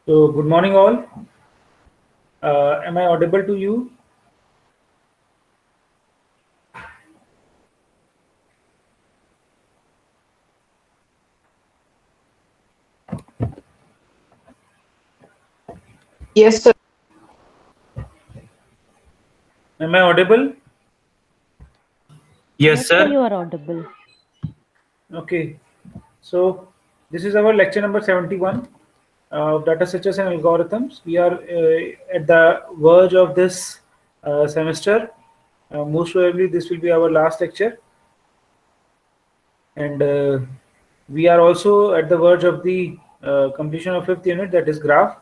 So, good morning, all. Am I audible to you? Yes, sir. Am I audible? Yes, Yes, sir, sir. you are audible. Okay. So, this is our lecture number 71 of data structures and algorithms. We are at the verge of this semester. Most probably, this will be our last lecture. And we are also at the verge of the completion of fifth unit, that is graph.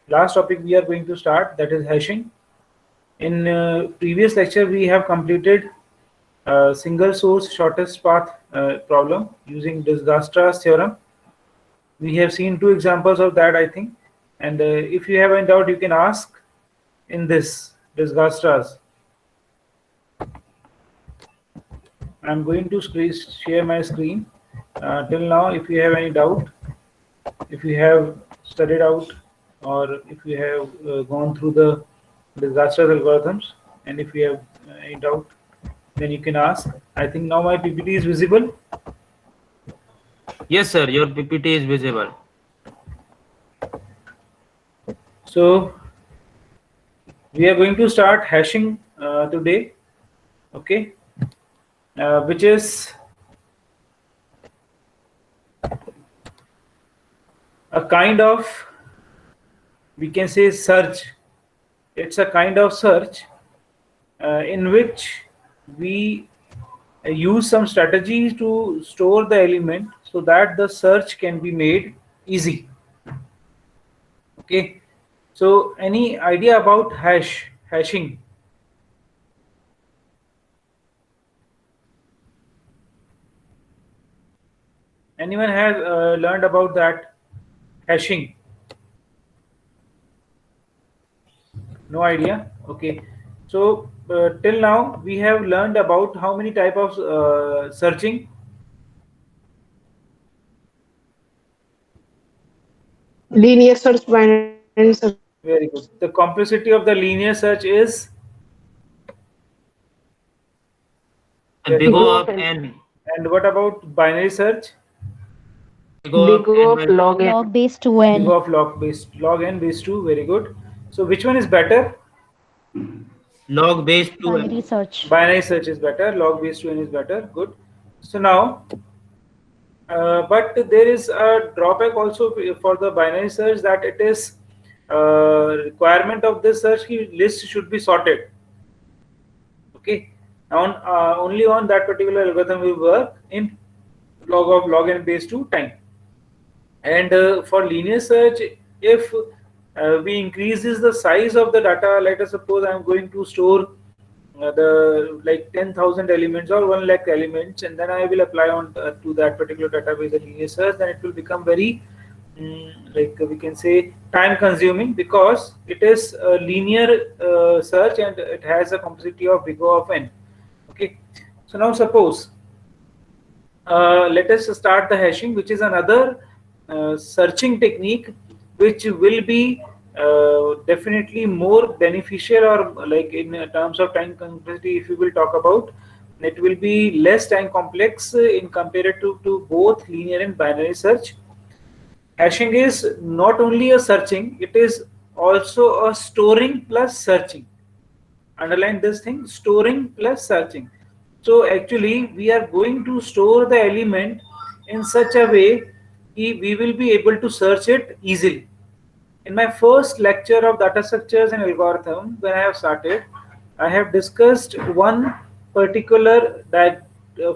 Last topic we are going to start, that is hashing. In previous lecture, we have completed single source shortest path problem using Disgastra's theorem. We have seen two examples of that, I think. And if you have any doubt, you can ask in this Disgastra's. I'm going to share my screen. Till now, if you have any doubt, if you have studied out, or if you have gone through the Disgastra's algorithms, and if you have any doubt, then you can ask. I think now my PPT is visible. Yes, sir. Your PPT is visible. So we are going to start hashing today, okay, which is a kind of, we can say, search. It's a kind of search in which we use some strategies to store the element so that the search can be made easy. Okay, so any idea about hashing? Anyone has learned about that hashing? No idea. Okay, so till now we have learned about how many type of searching. Linear search, binary search. Very good. The complexity of the linear search is very Big good. Big O O of of N. n. And what about binary search? Big O of Big O n of by log N. Log base Big 2n. of log n base 2. Very good. So which one is better? log base 2n. Binary search. Binary search is better. Log base 2n is better. Good. So now, but there is a drawback also for the binary search, that it is requirement of this search list should be sorted. Okay. On only on that particular algorithm will work in log n base 2 time. And for linear search, if we increases the size of the data, let us suppose I'm going to store the like 10,000 elements or 1 lakh elements, and then I will apply on to that particular database a linear search, then it will become very like we can say time consuming, because it is a linear search and it has a complexity of big O of n. Okay, so now suppose let us start the hashing, which is another searching technique which will be definitely more beneficial, or like in terms of time complexity, if you will talk about, it will be less time complex in comparative to both linear and binary search. Hashing is not only a searching, it is also a storing plus searching. Underline this thing, storing plus searching. So actually we are going to store the element in such a way we will be able to search it easily. In my first lecture of data structures and algorithm, when I have started, I have discussed one particular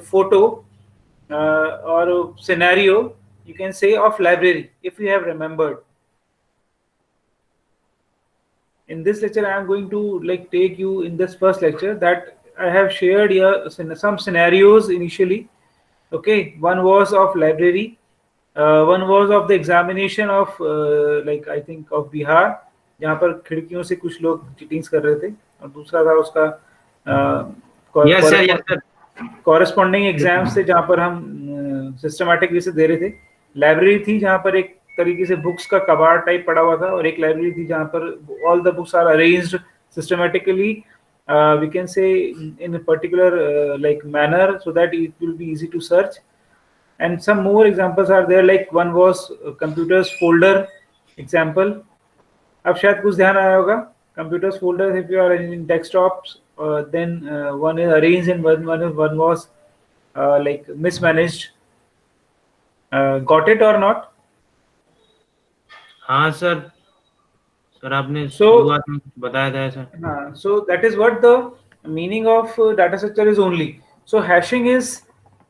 photo or scenario, you can say, of library, if you have remembered. In this lecture I am going to like take you in this first lecture that I have shared here some scenarios initially. Okay, one was of library, one was of the examination of like I think of Bihar, जहाँ पर खिड़कियों से कुछ लोग cheatings कर रहे थे, और दूसरा था उसका Yes, sir. Yes, sir. Corresponding exams थे जहाँ पर हम सिस्टमैटिक वे से दे रहे थे. लाइब्रेरी थी जहाँ पर एक तरीके से बुक्स का कबाड़ टाइप पड़ा हुआ था, और एक लाइब्रेरी थी जहाँ पर all the books are arranged systematically, we can say in a particular like manner, so that it will be easy to search. And some more examples are there, like one was computers folder example. अब शायद कुछ ध्यान आया होगा. Computers folders, if you are in desktops, then one is arranged and one was like mismanaged. Got it or not? हाँ sir, sir आपने So शुरुआत में कुछ बताया था ऐसा. so that is what the meaning of data structure is only. So hashing is,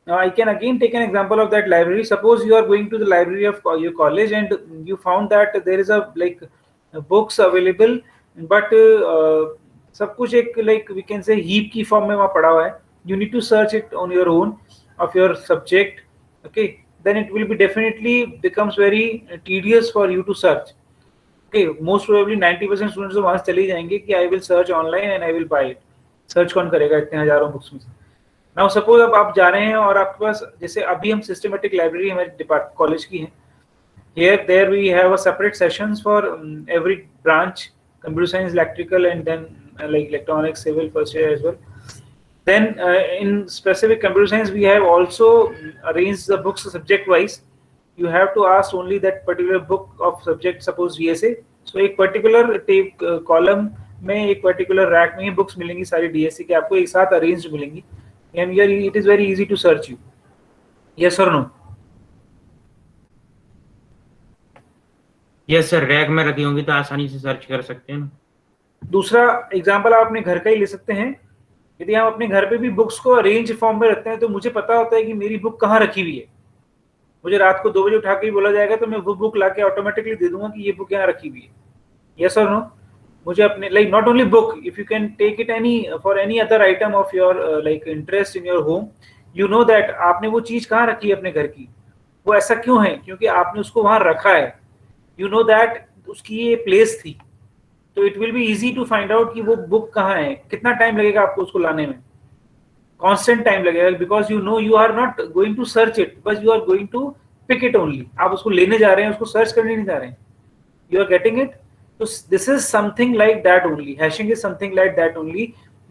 I can again take an example of that library. Suppose you are going to the library of your college and you found that there is a like books available, but सब कुछ एक like we can say heap की form में वहाँ पड़ा हुआ है. You need to search it on your own of your subject. Okay, then it will be definitely becomes very tedious for you to search. Okay, most probably 90% students तो वहां चले जाएंगे कि I will search online and I will buy it. Search कौन करेगा इतने हजारों books में से. नाउ सपोज अब आप जा रहे हैं और आपके पास, जैसे अभी हम सिस्टमेटिक लाइब्रेरी हमारे डिपार्टमेंट कॉलेज की है. Here there we have a separate sessions for every branch, computer science, electrical, and then like electronics, civil, first year as well. Then in specific computer science we have also arranged the books subject wise. You have to ask only that particular book of subject, suppose DSA. So एक particular tape column में एक particular rack में books मिलेंगी सारी DSA के आपको एक साथ arranged मिलेंगी, and here it is very easy to search you. Yes or no? Yes sir, rack में रखी होंगी तो आसानी से सर्च कर सकते हैं ना. दूसरा एग्जाम्पल आप अपने घर का ही ले सकते हैं. यदि हम अपने घर पे भी बुक्स को अरेंज फॉर्म में रखते हैं तो मुझे पता होता है कि मेरी बुक कहाँ रखी हुई है. मुझे रात को 2 बजे उठा के ही बोला जाएगा तो मैं वो बुक लाके ऑटोमेटिकली दे दूंगा कि ये बुक यहाँ रखी हुई है. यस और नो? मुझे अपने like not only book, if you can take it any for any other item of your like interest in your home, you know that आपने वो चीज कहाँ रखी है अपने घर की. वो ऐसा क्यों है? क्योंकि आपने उसको वहां रखा है. यू नो दैट उसकी ये प्लेस थी, तो it will be easy to find out कि वो बुक कहाँ है. कितना टाइम लगेगा आपको उसको लाने में? कांस्टेंट टाइम लगेगा, because you know you are not going to search it, but you are going to pick it only. आप उसको लेने जा रहे हैं, उसको सर्च करने नहीं जा रहे हैं. You are getting it? So this is something like that only. Hashing is something like that only.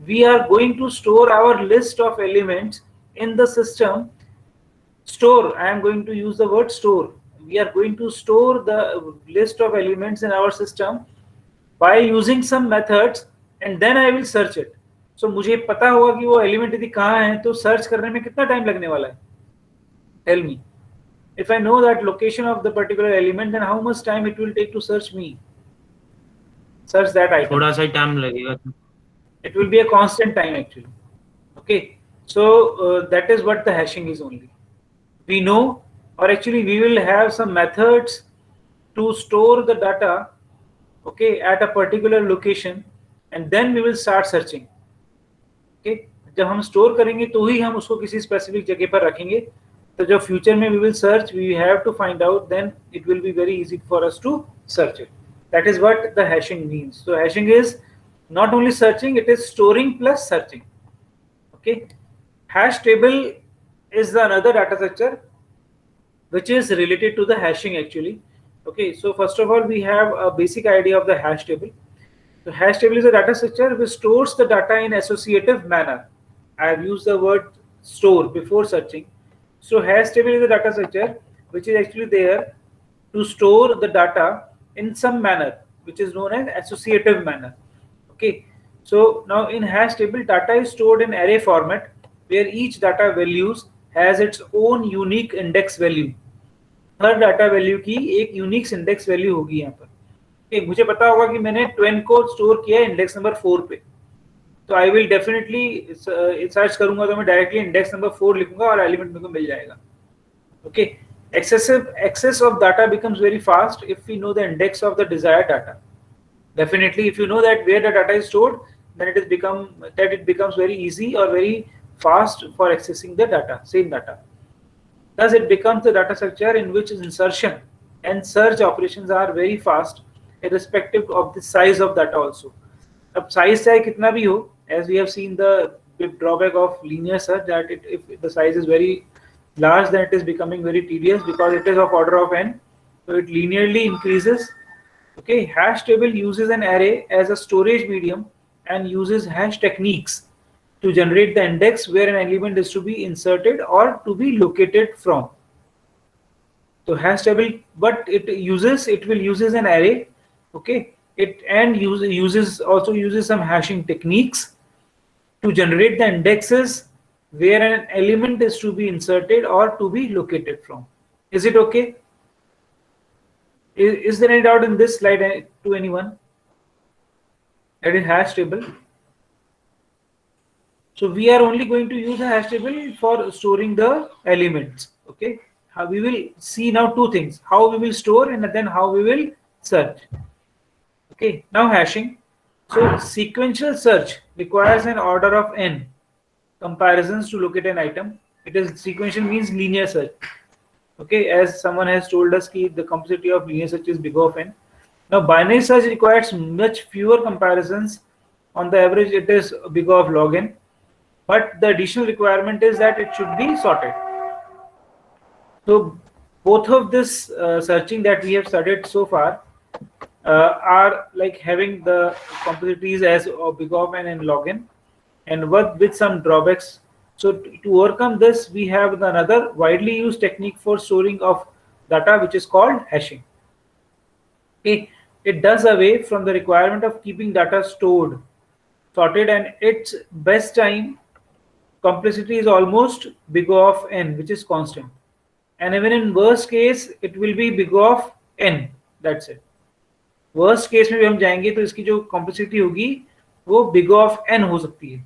We are going to store our list of elements in the system. Store, I am going to use the word store. We are going to store the list of elements in our system by using some methods, and then I will search it. So मुझे पता होगा कि वो element यदि कहाँ है, तो search करने में कितना टाइम लगने वाला है? Tell me. If I know that location of the particular element, then how much time it will take to search me? Search that item. थोड़ा सा टाइम लगेगा. It will be a constant time actually. Okay, so that is what the hashing is only. We know, or actually we will have some methods to store the data, okay, at a particular location, and then we will start searching. Okay, जब हम store करेंगे तो ही हम उसको किसी specific जगह पर रखेंगे. तो जब फ्यूचर में we will search, we have to find out, then it will be very easy for us to search it. That is what the hashing means. So hashing is not only searching, it is storing plus searching. Okay, hash table is another data structure which is related to the hashing actually. Okay, so first of all we have a basic idea of the hash table. So hash table is a data structure which stores the data in associative manner. I have used the word store before searching. So hash table is a data structure which is actually there to store the data in some manner, which is known as associative manner. Okay, so now in hash table, data is stored in array format where each data values has its own unique index value. Her data value की एक unique index value होगी यहाँ पर. okay, मुझे पता होगा कि मैंने 20 को स्टोर किया इंडेक्स नंबर 4 पे, तो आई विल डेफिनेटली सर्च करूंगा तो मैं डायरेक्टली इंडेक्स नंबर 4 लिखूंगा और एलिमेंट मेरे को मिल जाएगा. Okay, access of data becomes very fast if we know the index of the desired data. Definitely, if you know that where the data is stored, then it becomes very easy or very fast for accessing the data, same data. Thus, it becomes the data structure in which insertion and search operations are very fast, irrespective of the size of data also. अब size चाहे कितना भी हो, as we have seen the big drawback of linear search, that if the size is very large, then it is becoming very tedious because it is of order of n. so it linearly increases. Okay, hash table uses an array as a storage medium and uses hash techniques to generate the index where an element is to be inserted or to be located from. So hash table, but it will uses an array. Okay, it and uses some hashing techniques to generate the indexes where an element is to be inserted or to be located from. Is it okay? Is there any doubt in this slide to anyone? That is hash table. So we are only going to use a hash table for storing the elements. Okay. How we will see now two things: how we will store and then how we will search. Okay. Now hashing. So sequential search requires an order of n comparisons to locate an item. It is sequential means linear search. Okay, as someone has told us that the complexity of linear search is big of n. Now binary search requires much fewer comparisons. On the average, it is big of log n. But the additional requirement is that it should be sorted. So both of this searching that we have studied so far are like having the complexities as big of n and log n, and with some drawbacks. So to overcome this, we have another widely used technique for storing of data, which is called hashing. Okay, it does away from the requirement of keeping data stored, sorted, and its best time complexity is almost big O of n, which is constant. And even in worst case, it will be big O of n. That's it. Worst case में भी हम जाएंगे तो इसकी जो complexity होगी वो big O of n हो सकती है.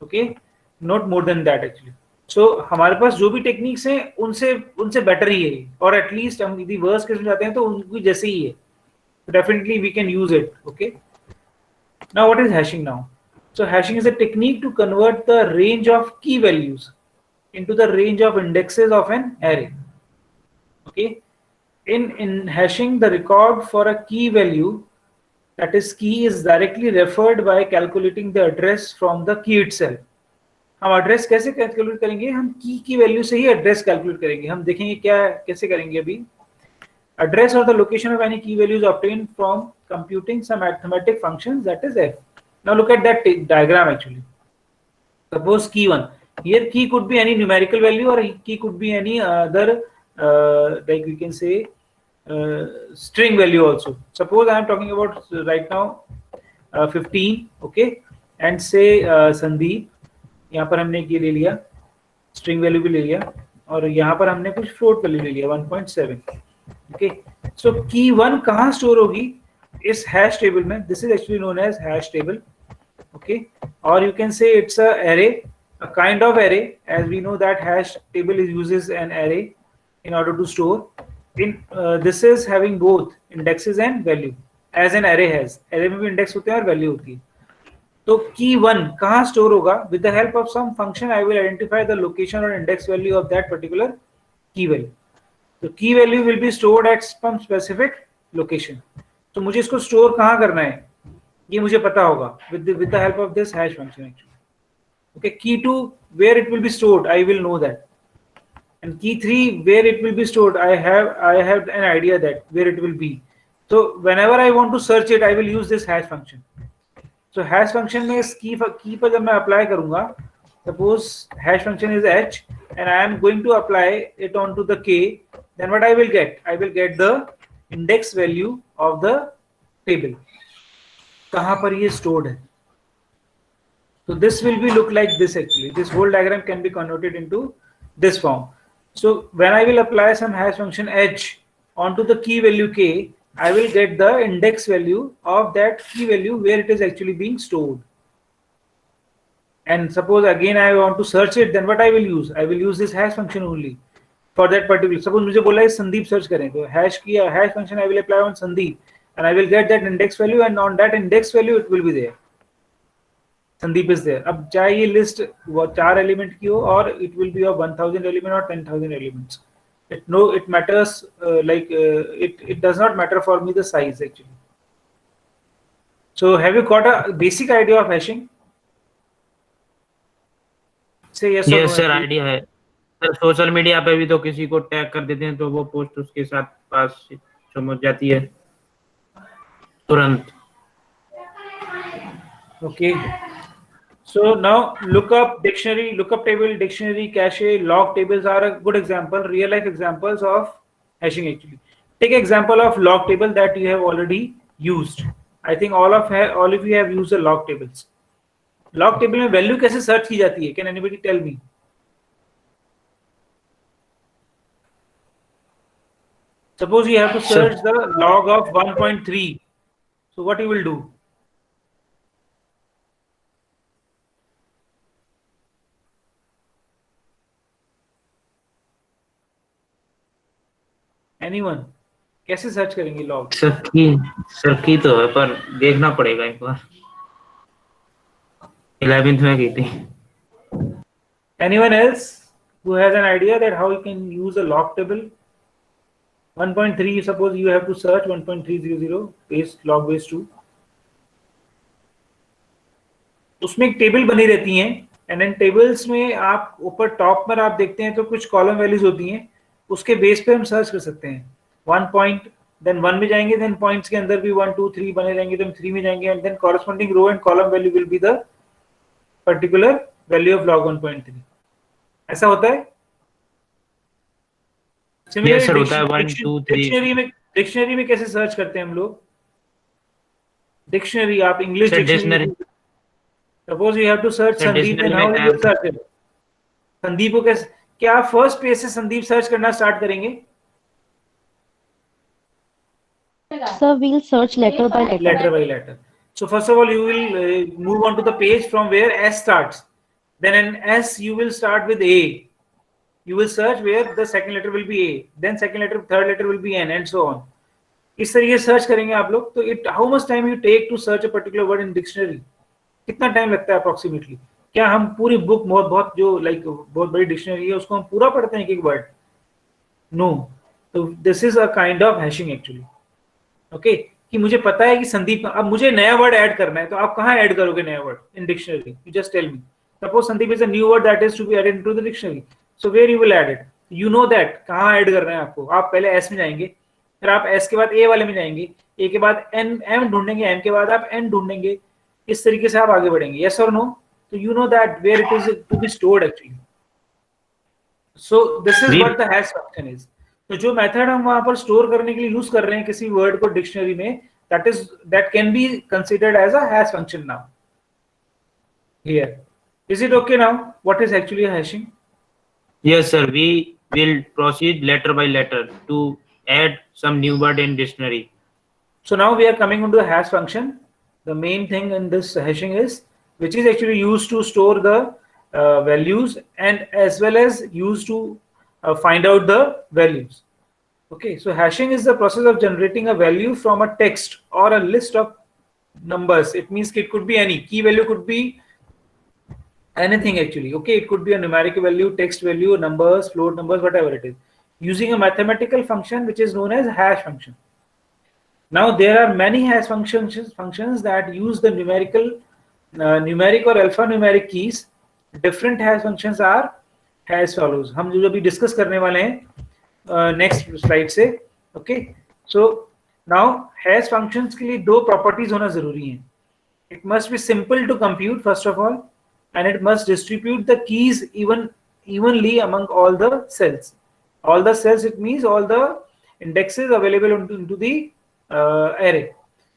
Okay, not more than that actually. So हमारे पास जो भी टेक्निक्स हैं उनसे बेटर ही है, और एटलीस्ट हम यदि वर्स्ट केस में जाते हैं तो उनकी जैसे ही है. Definitely we can use it. Okay. Now what is hashing now? So hashing is a technique to convert the range of key values into the range of indexes of an array. Okay. In hashing, the record for a key value, that is key, is directly referred by calculating the address from the key itself. हम address कैसे calculate करेंगे? हम की value से ही address calculate करेंगे. हम देखेंगे कैसे करेंगे अभी. Address or the location of any key value is obtained from computing some arithmetic functions, that is f. Now look at that diagram actually. Suppose key 1. Here key could be any numerical value or key could be any other like we can say string value also. Suppose I am talking about right now 15, okay, and say Sandeep. यहाँ पर हमने ये ले लिया, string value भी ले लिया, और यहाँ पर हमने कुछ float value ले लिया 1.7. Okay, so key 1 कहाँ store होगी? इस hash table में. This is actually known as hash table. Okay, or you can say it's a array, a kind of array, as we know that hash table uses an array in order to store. This is having both indexes and value, as an array has. Array में भी index होते हैं और value होती है. तो key 1 कहाँ store होगा? With the help of some function, I will identify the location or index value of that particular key value. So key value will be stored at some specific location. तो मुझे इसको store कहाँ करना है? ये मुझे पता होगा with the help of this hash function actually. Okay, key 2 where it will be stored, I will know that. And key 3 where it will be stored, I have an idea that where it will be. So whenever I want to search it, I will use this hash function. So hash function में इस key पर जब मैं apply करूँगा, suppose hash function is h and I am going to apply it onto the k, then what I will get? I will get the index value of the table. कहाँ पर ये stored है? So this will be look like this actually. This whole diagram can be converted into this form. So when I will apply some hash function h onto the key value k, I will get the index value of that key value where it is actually being stored. And suppose again I want to search it, then what I will use? I will use this hash function only for that particular. Suppose मुझे बोला है Sandeep search करें, तो hash function I will apply on Sandeep and I will get that index value, and on that index value it will be there. Sandeep is there. अब चाहे ये list 4 element की हो और it will be of 1000 element or 10,000 elements. It matters it does not matter for me the size actually. So have you got a basic idea of hashing? Say yes or no. Yes sir, idea है. Sir social media पे भी तो किसी को tag कर देते हैं तो वो पोस्ट उसके साथ पास पहुंच जाती है तुरंत। Okay. So now lookup dictionary, lookup table, dictionary, cache, log tables are a good example, real life examples of hashing actually. Take example of log table that you have already used. I think all of you have used the log tables. Log table में value कैसे search की जाती है? Can anybody tell me? Suppose you have to Sir. search the log of 1.3. So what you will do? Anyone? कैसे search करेंगे log? Sir की तो है पर देखना पड़ेगा एक बार। 11th में की थी। Anyone else who has an idea that how you can use a log table? 1.3, suppose you have to search 1.300 paste log base 2. उसमें एक टेबल बनी रहती हैं एंड इन टेबल्स में आप ऊपर टॉप पर आप देखते हैं तो कुछ कॉलम वैल्यूज होती हैं, उसके बेस पे हम सर्च कर सकते हैं। 1 पॉइंट, देन 1 में जाएंगे, देन पॉइंट्स के अंदर भी 1 2 3 बने रहेंगे, देन 3 में जाएंगे and then corresponding row and column value will be the particular value of log 1.3। ऐसा होता है। Yes, sir, होता है 1 2 3। डिक्शनरी में कैसे सर्च करते हैं हम लोग? डिक्शनरी, आप English dictionary, suppose you have to search Sandeep, then how you will search it? Sandeep को कैसे, क्या आप फर्स्ट पेज से संदीप सर्च करना स्टार्ट करेंगे? Sir, we'll search letter by letter. Letter by letter. So first of all, you will move on to the page from where S starts. Then in S, you will start with A. You will search where the second letter will be A. Then second letter, third letter will be N, and so on. इस तरीके से search करेंगे आप लोग। तो it how much time you take to search a particular word in dictionary? कितना time लगता है अप्रोक्सीमेटली? क्या हम पूरी बुक बहुत जो लाइक बहुत बड़ी डिक्शनरी है उसको हम पूरा पढ़ते हैं एक एक वर्ड? नो। तो this is a kind of hashing actually. Okay, कि मुझे पता है कि संदीप, अब मुझे नया वर्ड ऐड करना है, तो आप कहाँ ऐड करोगे नया word in dictionary? You just tell me. Suppose Sandeep is a new word that is to be added into the dictionary, so where you will add it? You know that कहाँ add करना है आपको। आप पहले S में जाएंगे, फिर आप एस के बाद ए वाले में जाएंगे, ए के बाद एन एम ढूंढेंगे, एम के बाद आप एन ढूंढेंगे, इस तरीके से आप आगे बढ़ेंगे। यस और नो? तो you know that where it is to be stored actually. So this is what the hash function is. तो जो मेथड हम वहां पर स्टोर करने के लिए यूज कर रहे हैं किसी वर्ड को डिक्शनरी में, that can be considered as a hash function now. Here, is it okay now? What is actually a hashing? Yes, sir. We will proceed letter by letter to add some new word in dictionary. So now we are coming on to the hash function. The main thing in this hashing is, which is actually used to store the values and as well as used to find out the values. Okay, so hashing is the process of generating a value from a text or a list of numbers. It means it could be any key value, could be anything actually. Okay, it could be a numeric value, text value, numbers, float numbers, whatever it is, using a mathematical function which is known as hash function. Now there are many hash functions that use the numeric or alphanumeric keys. Different hash functions are as follows. हम जो अभी discuss करने वाले हैं next slide से। Okay, so now hash functions के लिए दो प्रॉपर्टीज होना जरूरी है। It must be simple to compute first of all, and it must distribute the keys evenly among all the cells. All the cells, it means all the indexes available into the array.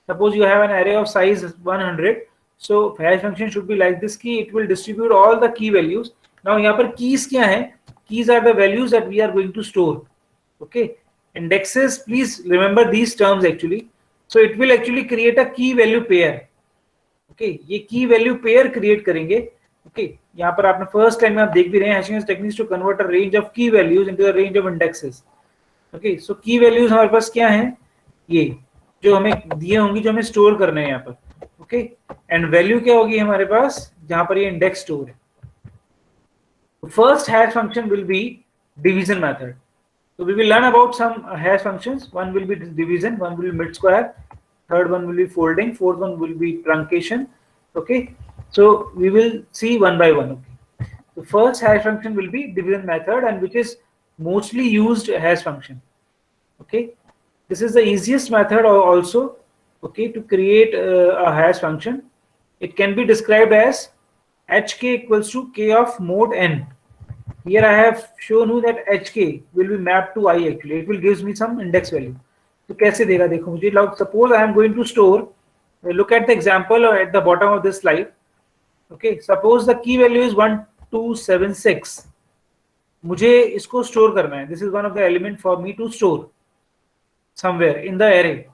Suppose you have an array of size 100, so hash function should be like this key. It will distribute all the key values. Now यहाँ पर keys क्या है? Keys are the values that we are going to store. Okay, indexes, please remember these terms actually. So it will actually create a key value pair. Okay, ये key value pair create करेंगे। Okay, यहाँ पर आपने first time में आप देख भी रहे हैं hashing techniques to convert a range of key values into a range of indexes. Okay, so key values हमारे पास क्या हैं? ये जो हमें दिए होंगी, जो हमें स्टोर करने हैं यहाँ पर। Okay, and value क्या होगी हमारे पास जहाँ पर ये index store है? First hash function will be division method. So we will learn about some hash functions. One will be division, one will be mid square, third one will be folding, fourth one will be truncation. Okay, so we will see one by one. Okay, The first hash function will be division method, and which is mostly used hash function. Okay, this is the easiest method also, okay, to create a hash function. It can be described as hk equals to k of mod n. Here I have shown you that hk will be mapped to I. Actually it will gives me some index value. तो कैसे देगा देखो मुझे. Suppose I am going to store, look at the example at the bottom of this slide. Okay, suppose the key value is 1276. मुझे इसको store करना है. This is one of the element for me to store somewhere in the array,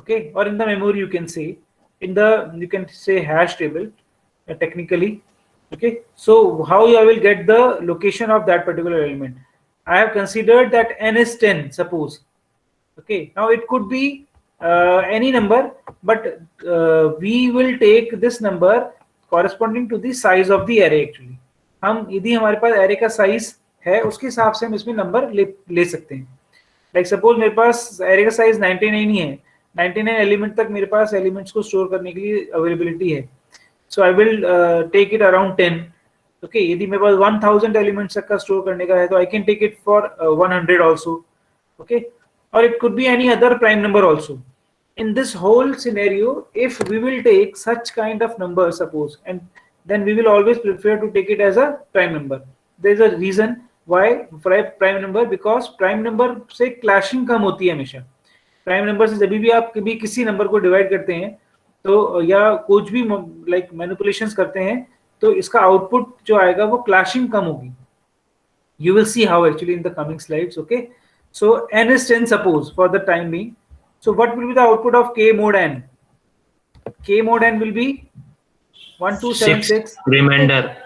okay, or in the memory. You can say you can say hash table technically. Okay, so how I will get the location of that particular element? I have considered that n is 10, suppose. Okay, now it could be any number, but we will take this number corresponding to the size of the array. Actually हम यदि हमारे पास array का size है उसके हिसाब से हम इसमें number ले सकते हैं. Like suppose मेरे पास array का size 99 ही है, 99 एलिमेंट तक मेरे पास एलिमेंट्स को स्टोर करने के लिए अवेलेबिलिटी है. So I will take it around 10. Okay, यदि मेरे पास 1000 एलिमेंट्स तक का स्टोर करने का है तो I can take it for 100 also. Okay, और it could be any other prime number also. In this whole scenario, if we will take such kind of number, suppose, and then we will always prefer to take it as a prime number. There is a reason why prime number, because prime number से clashing कम होती है हमेशा. Prime number से जब भी आप कभी किसी नंबर को डिवाइड करते हैं तो या कुछ भी लाइक मैनिपुलेशंस करते हैं तो इसका आउटपुट जो आएगा वो क्लैशिंग कम होगी. You will see how actually in the coming slides. Okay, so n is 10 suppose for the time being. So what will be the output of k mod n? K mod n will be 1276 remainder.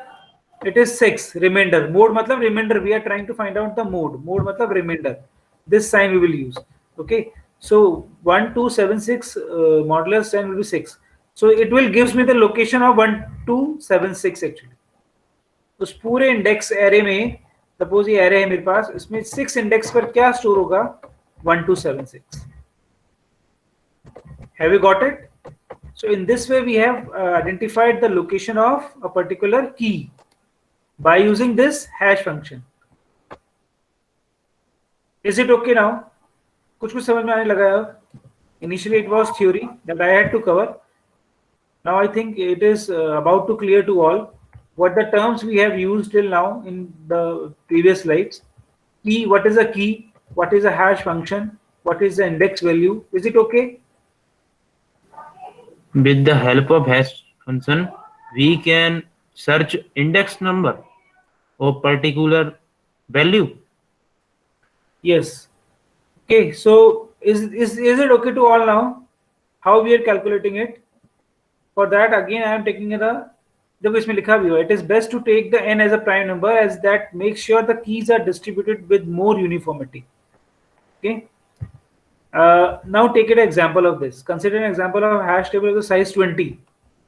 It is 6 remainder. Mode मतलब remainder. We are trying to find out the mode. Mode मतलब remainder. This sign we will use. Okay. So 1276 modulus 10 will be 6. So it will gives me the location of 1276 actually. उस पूरे index array में suppose ये array है मेरे पास, इसमें 6 index पर क्या स्टोर होगा? 1276. Have you got it? So in this way we have identified the location of a particular key by using this hash function. Is it okay now? कुछ समझ में आने लगा है? Initially it was theory that I had to cover. Now I think it is about to clear to all what the terms we have used till now in the previous slides. Key, what is a key? What is a hash function? What is the index value? Is it okay? With the help of hash function, we can search index number of particular value. Yes. Okay, so is it okay to all now? How we are calculating it? For that again I am taking the जब इसमें लिखा भी हो, it is best to take the n as a prime number, as that makes sure the keys are distributed with more uniformity. Okay. Now take an example of this. Consider an example of a hash table of the size 20.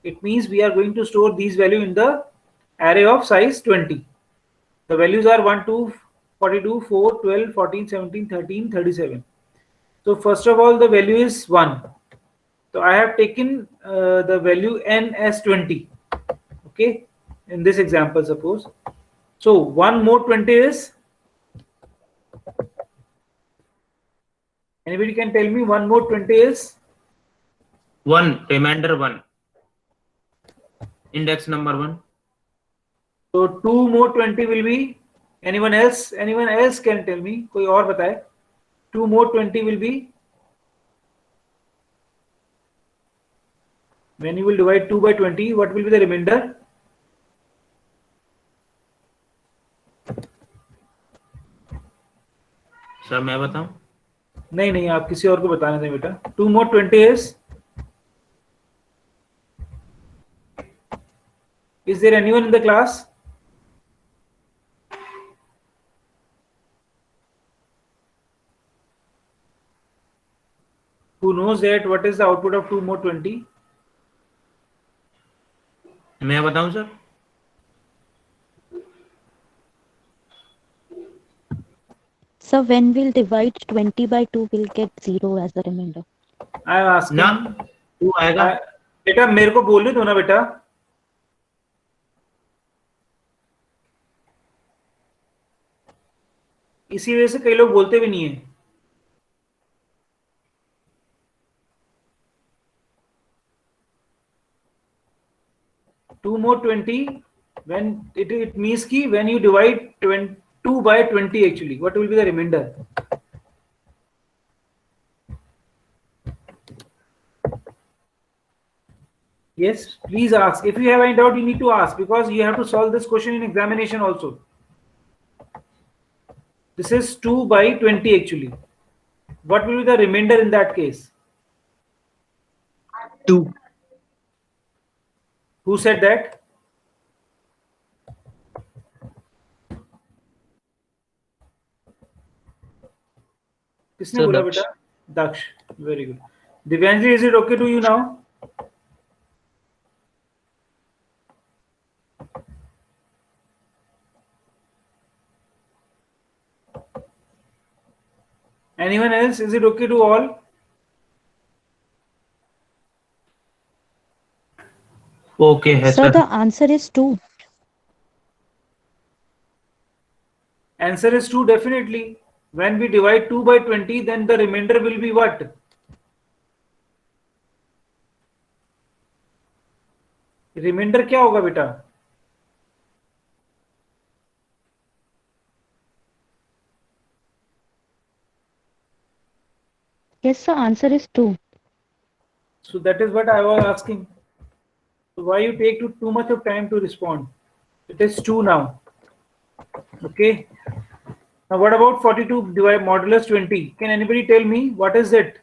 It means we are going to store these values in the array of size 20. The values are 1, 2, 42, 4, 12, 14, 17, 13, 37. So first of all the value is 1. So I have taken the value n as 20. Okay, in this example suppose. So 1 more 20 is, anybody can tell me 1 more 20 is? 1, remainder 1, index number 1. So 2 more 20 will be, anyone else can tell me, कोई और बताए? 2 more 20 will be, when you will divide 2 by 20, what will be the remainder? Sir मैं बताऊं? नहीं आप किसी और को बताने दें बेटा. 2 more 20 is there anyone in the class? Who knows that what is the output of 2 more 20? मैं बताऊं sir? So when we'll divide 20 by 2, we'll get 0 as the remainder. I am asking. ना 2 आएगा. बेटा मेरे को बोलने दो ना बेटा. इसी वजह से कई लोग बोलते भी नहीं है। Two more 20 when it means ki when you divide 2 by 20 actually what will be the remainder? Yes, please ask. If you have any doubt, you need to ask because you have to solve this question in examination also. This is 2 by 20 actually. What will be the remainder in that case? 2. Who said that? किसने So बोला Daksh. बेटा? Daksh. Very good. Divyanji, is it okay to you now? Anyone else? Is it okay to all? Okay है Sir, sir. the answer is 2. Answer is 2 definitely. When we divide 2 by 20, then the remainder will be what? Remainder क्या होगा बेटा? Yes, sir, answer is 2. So that is what I was asking. So why you take too much of time to respond? It is 2 now. Okay. Now what about 42 divided modulus 20? Can anybody tell me what is it?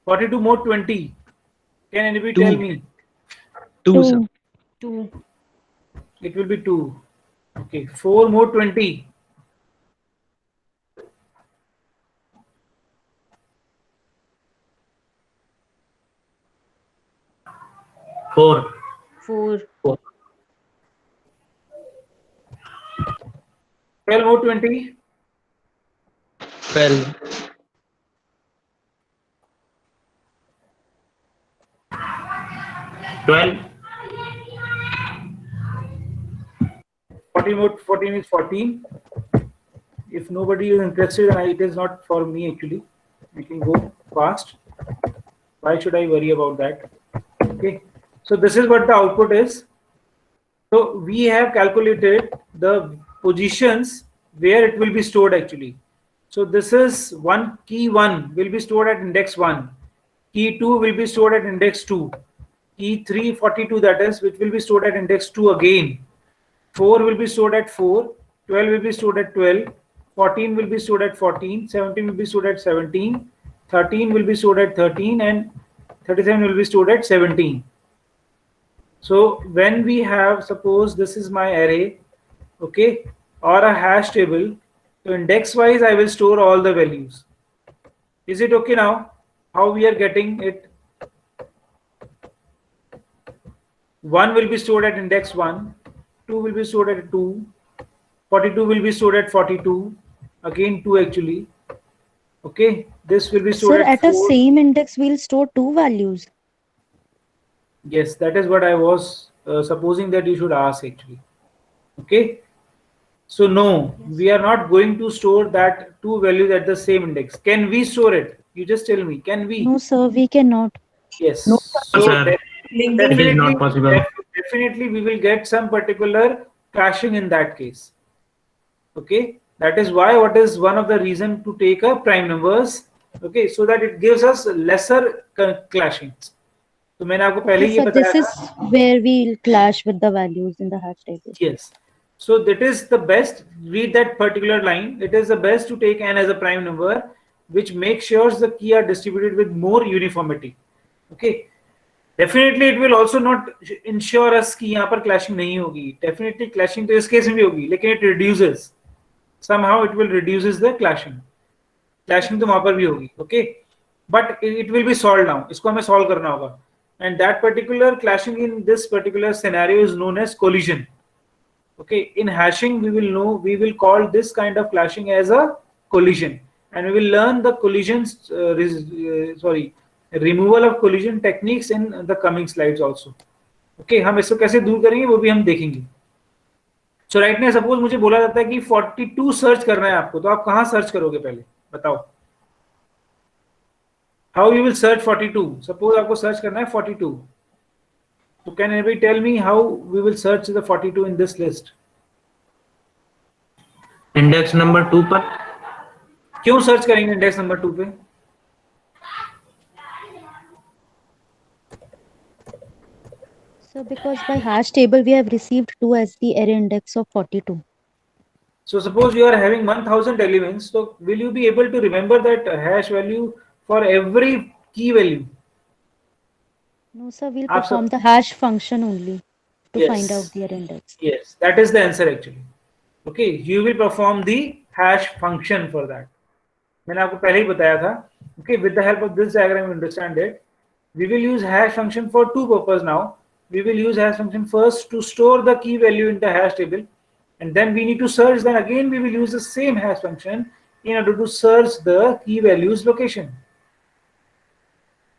(42 more 20). Can anybody 2. tell me? 2, sir. 2. It will be 2. Okay. 4 more 20. 4 4. 12 more 20. 12. 12 14 more 14 is 14. If nobody is interested, it is not for me actually. I can go fast. Why should I worry about that? Okay. So this is what the output is. So we have calculated the positions where it will be stored actually. So this is key 1 will be stored at index 1. Key 2 will be stored at index 2. Key 3, 42 that is, which will be stored at index 2 again. 4 will be stored at 4. 12 will be stored at 12. 14 will be stored at 14. 17 will be stored at 17. 13 will be stored at 13 and 37 will be stored at 17. So when we have, suppose this is my array, okay, or a hash table, so index wise I will store all the values. Is it okay now? How we are getting it? 1 will be stored at index 1, 2 will be stored at 2, 42 will be stored at 42, again 2 actually. Okay, this will be stored Sir, at at a 4. same index, we'll store 2 values. Yes, that is what I was supposing that you should ask actually. Okay. So no, we are not going to store that 2 values at the same index. Can we store it? You just tell me. Can we? No, sir, we cannot. Yes. No, So sir. It is not possible. definitely we will get some particular crashing in that case. Okay. That is why what is one of the reason to take a prime numbers. Okay. So that it gives us lesser clashings. तो मैंने आपको पहले Okay, ही ये sir, बताया this था. is where we'll clash with the values in the hash table. Yes. So that is the best. Read that particular line. It is the best to take n as a prime number, which makes sure the key are distributed with more uniformity. Okay. Definitely, it will also not ensure us कि यहाँ पर clashing नहीं होगी. Definitely, clashing तो इस case में भी होगी, लेकिन it reduces. Somehow, it will reduces the clashing. Clashing तो वहाँ पर भी होगी. Okay. But it will be solved now. इसको हमें solve करना होगा. And that particular clashing in this particular scenario is known as collision. Okay, in hashing we will call this kind of clashing as a collision, and we will learn the collisions removal of collision techniques in the coming slides also. Okay, हम इसको कैसे दूर करेंगे वो भी हम देखेंगे. सो right now suppose मुझे बोला जाता है कि 42 सर्च करना है आपको, तो आप कहाँ सर्च करोगे पहले बताओ. How you will search 42? सपोज आपको सर्च करना है 42, तो can anybody tell me how we will search the 42 in this list? Index number 2 पर. क्यों सर्च करेंगे इंडेक्स नंबर 2 पे? So because by hash table we have received 2 as the array index of 42. So suppose you are having 1000 elements, so will you be able to remember that hash value for every key value? No, sir, we'll आप perform सब, the hash function only to find out yes, the array index. yes, that is the answer actually. Okay, you will perform the hash function for that. मैंने आपको पहले ही बताया था. Okay, with the help of this diagram you understand it. We will use hash function for two purposes now. We will use hash function first to store the key value in the hash table, and then we need to search. Then again we will use the same hash function in order to search the key value's location.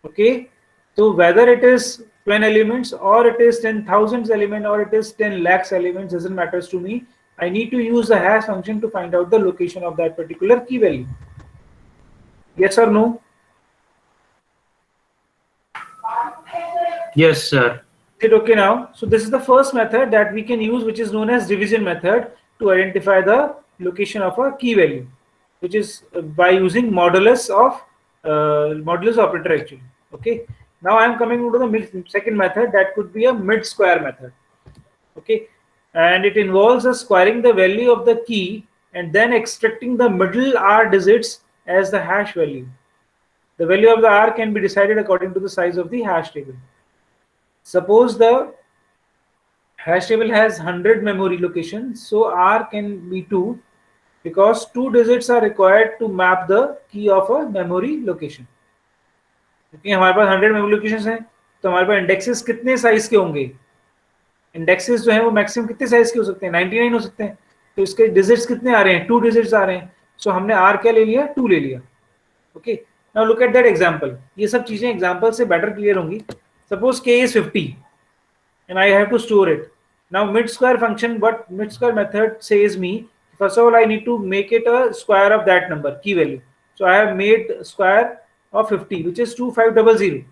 Okay, so whether it is 10 elements or it is 10,000 element or it is 10 lakhs elements, doesn't matters to me. I need to use the hash function to find out the location of that particular key value. Yes or no? Yes, sir. Is it okay now? So this is the first method that we can use, which is known as division method, to identify the location of a key value, which is by using modulus of modulus operator actually. Okay. Now I am coming to the second method, that could be a mid square method. Okay, and it involves us squaring the value of the key and then extracting the middle r digits as the hash value. The value of the r can be decided according to the size of the hash table. Suppose the hash table has 100 memory locations, so r can be 2 because 2 digits are required to map the key of a memory location. क्योंकि हमारे पास 100 memory locations हैं, तो हमारे पास indexes कितने size के होंगे? Indexes जो है वो मैक्सिमम कितने साइज के हो सकते हैं? 99 हो सकते हैं. तो इसके डिजिट्स कितने आ रहे हैं? 2 डिजिट्स आ रहे हैं. सो हमने r क्या ले लिया? 2 ले लिया. Okay, now look at that example. ये सब चीजें एग्जांपल से बेटर क्लियर होंगी. Suppose k is 50 and I have to store it. Now mid square function, what mid square method says me, first of all I need to make it a square of that number, key value. So I have made square of 50, which is 2500.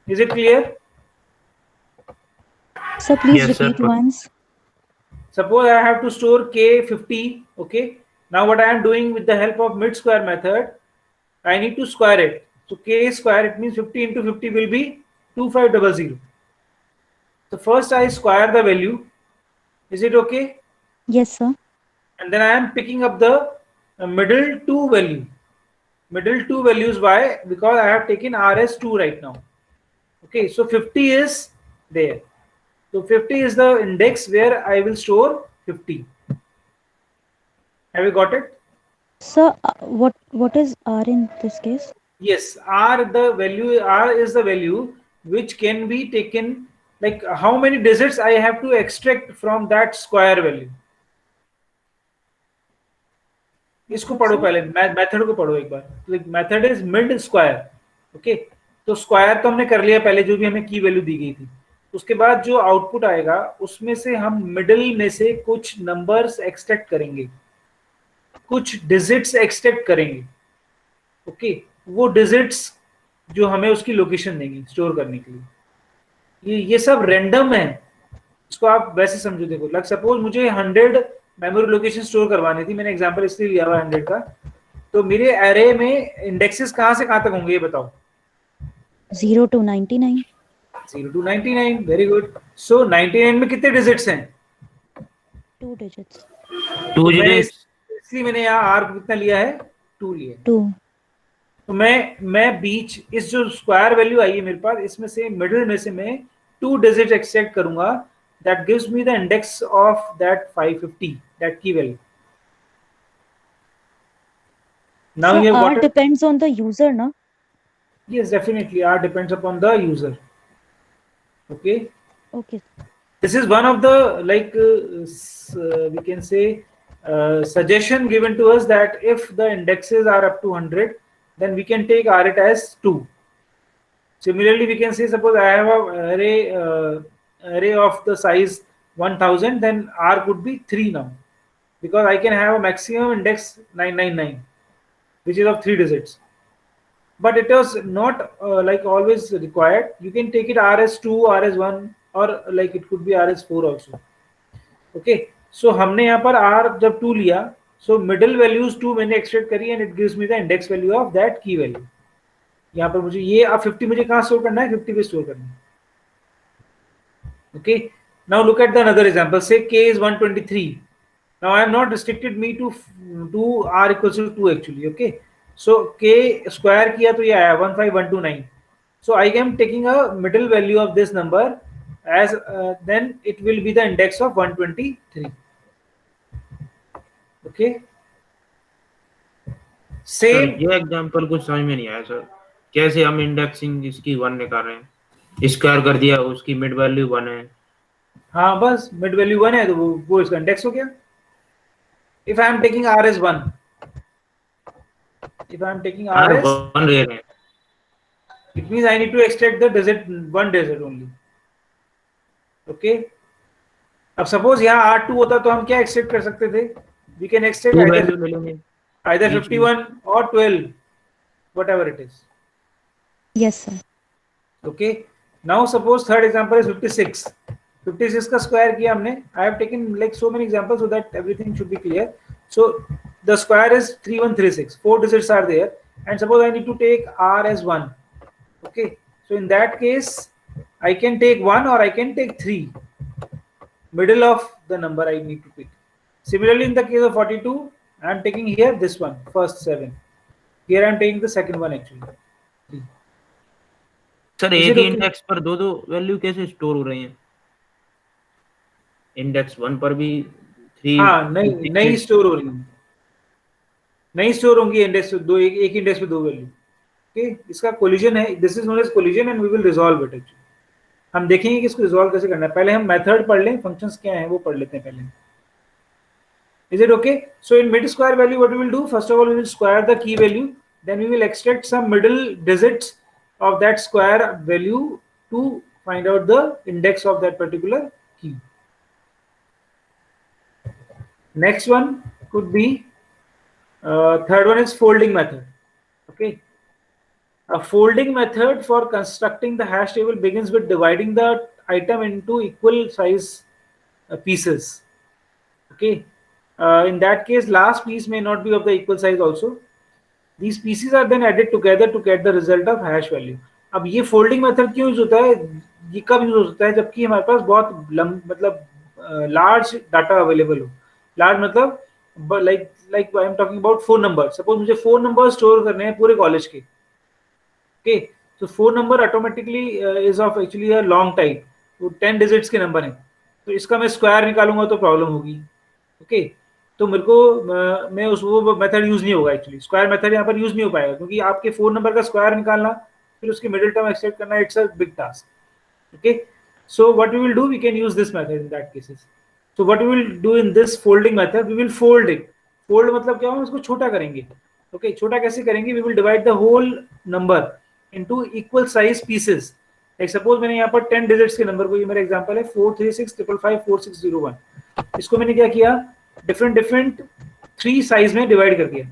Is it clear? So please Yes, sir. repeat once. Suppose I have to store k 50. Okay, now what I am doing with the help of mid square method, I need to square it. So k square, it means 50 into 50 will be 2500. So first I square the value. Is it okay? Yes, sir. And then I am picking up the middle two value. Middle two values, why? Because I have taken r as 2 right now. Okay, so 50 is there. So 50 is the index where I will store 50. Have you got it? Sir, what is r in this case? Yes, r, the value r is the value which can be taken, like how many digits I have to extract from that square value. इसको पढ़ो पहले, method को पढ़ो एक बार. Method is mid square. Okay, तो square तो हमने कर लिया पहले, जो भी हमें की वैल्यू दी गई थी. उसके बाद जो आउटपुट आएगा उसमें से हम मिडिल में से कुछ नंबर्स एक्सट्रैक्ट करेंगे, कुछ डिजिट्स एक्सट्रैक्ट करेंगे. ओके, वो डिजिट्स जो हमें उसकी लोकेशन देंगे स्टोर करने के लिए. ये सब रैंडम है. इसको आप वैसे समझो. देखो, लाइक सपोज मुझे 100 मेमोरी लोकेशन स्टोर करवानी थी. मैंने एग्जांपल इसलिए लिया हुआ 100 का. तो मेरे एरे में इंडेक्सेस कहां से कहां तक होंगे ये बताओ? 0 to 99. 0 to 99. Very good. So 99 में कितने डिजिट्स हैं? 2 digits. 2 digits. इसलिए मैंने यहाँ आर कितना लिया है? 2 लिया. 2. तो मैं बीच इस जो स्क्वायर वैल्यू आई है मेरे पास, इसमें से मिडिल में से मैं 2 डिजिट एक्सट्रैक्ट करूंगा. That gives me the index of that 550, that key value. Now So you have r got it. depends on the user, no? Yes, definitely. R depends upon the user. Okay. Okay. This is one of the, like we can say suggestion given to us, that if the indexes are up to 100, then we can take R it as 2. Similarly, we can say suppose I have a array array of the size 1000, then R could be 3 now, because I can have a maximum index 999, which is of 3 digits. But it was not like always required. You can take it RS2, RS1, or like it could be RS4 also. Okay, so हमने यहाँ पर R जब 2 लिया, so middle values 2 मैंने extract करी and it gives me the index value of that key value. यहाँ पर मुझे ये अब 50 मुझे कहाँ स्टोर करना है, 50 पे स्टोर करना है. Okay, now look at the another example. Say k is 123. Now I am not restricted me to R equals to 2 actually. Okay, so k square किया तो ये आया 15129. So I am taking a middle value of this number as then it will be the index of 123. Okay. Sir Same. ये example कुछ समझ में नहीं आया सर. कैसे हम इंडेक्सिंग इसकी 1 निकाल रहे हैं, स्क्वायर कर दिया, उसकी मिड वैल्यू 1 है. हाँ बस मिड वैल्यू 1 है तो वो इसका इंडेक्स हो गया. If I am taking R as 1, if I am taking R as, 1 ले रहे हैं. it means I need to extract the digit, one digit only. Okay. अब suppose यहाँ R2 होता तो हम क्या extract कर सकते थे? We can extract 2 वैल्यू ले लेंगे. either 51 or 12, whatever it is. Yes, sir. Okay. Now suppose third example is 56. 56 का square किया हमने. I have taken like so many examples so that everything should be clear. So the square is 3136. 4 digits are there, and suppose I need to take R as 1. Okay. So in that case, I can take 1 or I can take 3. Middle of the number I need to pick. Similarly, in the case of 42, I am taking here this one, first 7. Here I am taking the second one actually. 3. Sir Is एक it he okay? Index पर दो value कैसे store हो रही हैं? Index 1 पर भी 3. हाँ नहीं स्टोर हो रही है, नहीं स्टोर होंगी इंडेक्स दो, एक इंडेक्स पे 2 वैल्यू. ओके, इसका कोलिजन है. This is known as collision and we will resolve it actually. हम देखेंगे कि इसको रिजॉल्व कैसे करना है. पहले हम मेथड पढ़ लें, फंक्शंस क्या हैं वो पढ़ लेते हैं पहले. Is it okay? So in mid square value, what we will do? First of all, we will square the key value. Then we will extract some middle digits of that square value to find out the index of that particular key. Next one could be third one is folding method. Okay, a folding method for constructing the hash table begins with dividing the item into equal size pieces. Okay. In that case, last piece may not be of the equal size also. These pieces are then added together to get the result of hash value. अब ये folding method क्यों use होता है? ये कब use होता है? जबकि हमारे पास बहुत मतलब large data available हो. Large मतलब like I am talking about 4 numbers. Suppose मुझे 4 numbers store करने हैं पूरे college के. Okay, so 4 number automatically is of actually a long type. वो 10 digits के number हैं. तो इसका मैं square निकालूंगा तो problem होगी. Okay. तो मेरे को मैं उस वो मेथड यूज नहीं होगा एक्चुअली. स्क्वायर मेथड यहाँ पर यूज नहीं हो पाएगा क्योंकि आपके 4 नंबर का स्क्वायर निकालना, फिर उसकी मिडिल टर्म एक्सट्रैक्ट करना, it's a big task. Okay, so what we will do, we can use this method in that cases. So what we will do in this folding method, we will fold it. Fold मतलब क्या, हम इसको छोटा करेंगे. Okay, छोटा कैसे करेंगे? We will divide the whole number into equal size pieces. Like suppose मैंने यहाँ पर 10 डिजिट्स के नंबर को, ये मेरा एग्जांपल है 436554601. इसको मैंने क्या किया, डिफरेंट 3 साइज में डिवाइड कर दिया.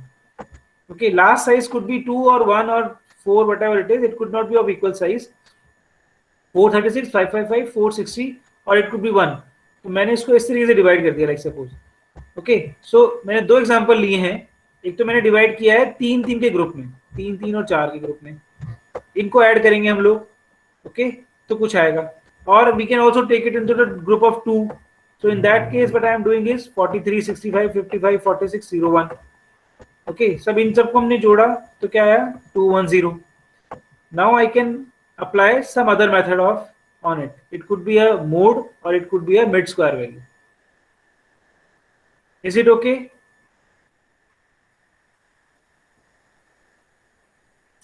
Okay, last size could be 2 और 1 और 4, whatever it is. It could not be of equal size. 436 555 460 और इट कुड बी 1. तो मैंने इसको इस तरीके से डिवाइड कर दिया लाइक सपोज. ओके, सो मैंने 2 एग्जांपल लिए हैं. एक तो मैंने डिवाइड किया है 3 के ग्रुप में, 3 और 4 के ग्रुप में. इनको ऐड करेंगे हम लोग. ओके, तो कुछ आएगा. और we can also take it into the group of 2. So in that case, what I am doing is 43, 65, 55, 46, 01. Okay, सब इन सबको हमने जोड़ा तो क्या आया, 210. Now I can apply some other method on it. It could be a mode or it could be a mid square value. Is it okay?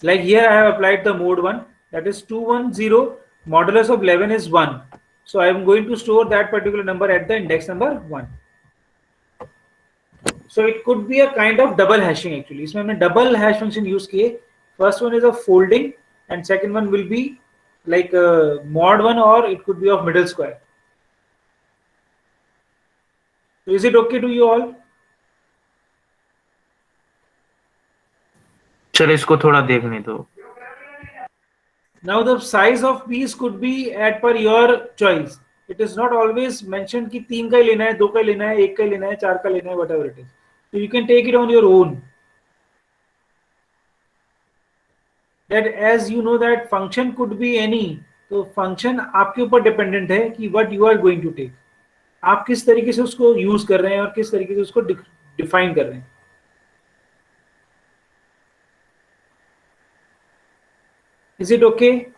Like here I have applied the mode one, that is 210. Modulus of 11 is 1. So I am going to store that particular number at the index number 1. So it could be a kind of double hashing actually. इसमें हमने double hash function use किए. First one is a folding and second one will be like mod 1, or it could be of middle square. So is it okay to you all? चलो इसको थोड़ा देखने दो. Now the size of piece could be at per your choice. It is not always mentioned कि 3 का ही लेना है, 2 का ही लेना है, 1 का ही लेना है, 4 का लेना है, whatever it is. So you can take it on your own. That as you know that function could be any. तो function आपके ऊपर dependent है कि what you are going to take. आप किस तरीके से उसको यूज कर रहे हैं और किस तरीके से उसको डिफाइन कर रहे हैं. Is it okay?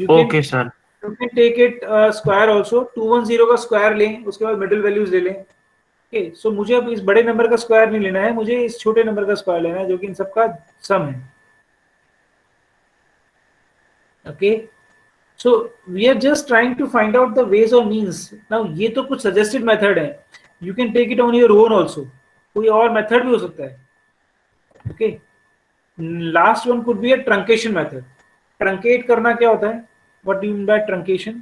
Okay, sir. You can take it square also. 210 का स्क्वायर लें, उसके बाद मिडिल वैल्यूज ले लें. ओके, सो मुझे अब इस बड़े नंबर का स्क्वायर नहीं लेना है, मुझे इस छोटे नंबर का स्क्वायर लेना है जो कि इन सबका सम है. Okay, so we are just trying to find out the ways और मीन्स. नाउ ये तो कुछ सजेस्टेड मेथड है. You can take it on your own also. कोई और मेथड भी हो सकता है. Okay, last one could be a truncation method. Truncate करना क्या होता है? What do you mean by truncation?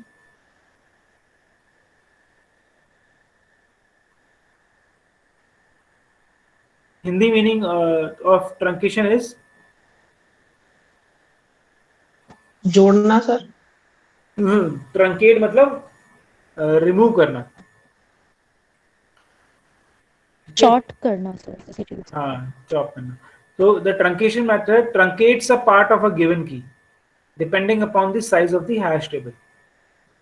Hindi meaning of truncation is जोड़ना सर. ट्रंकेट मतलब रिमूव करना. Short करना sir. हाँ, chop करना. So the truncation method truncates a part of a given key depending upon the size of the hash table.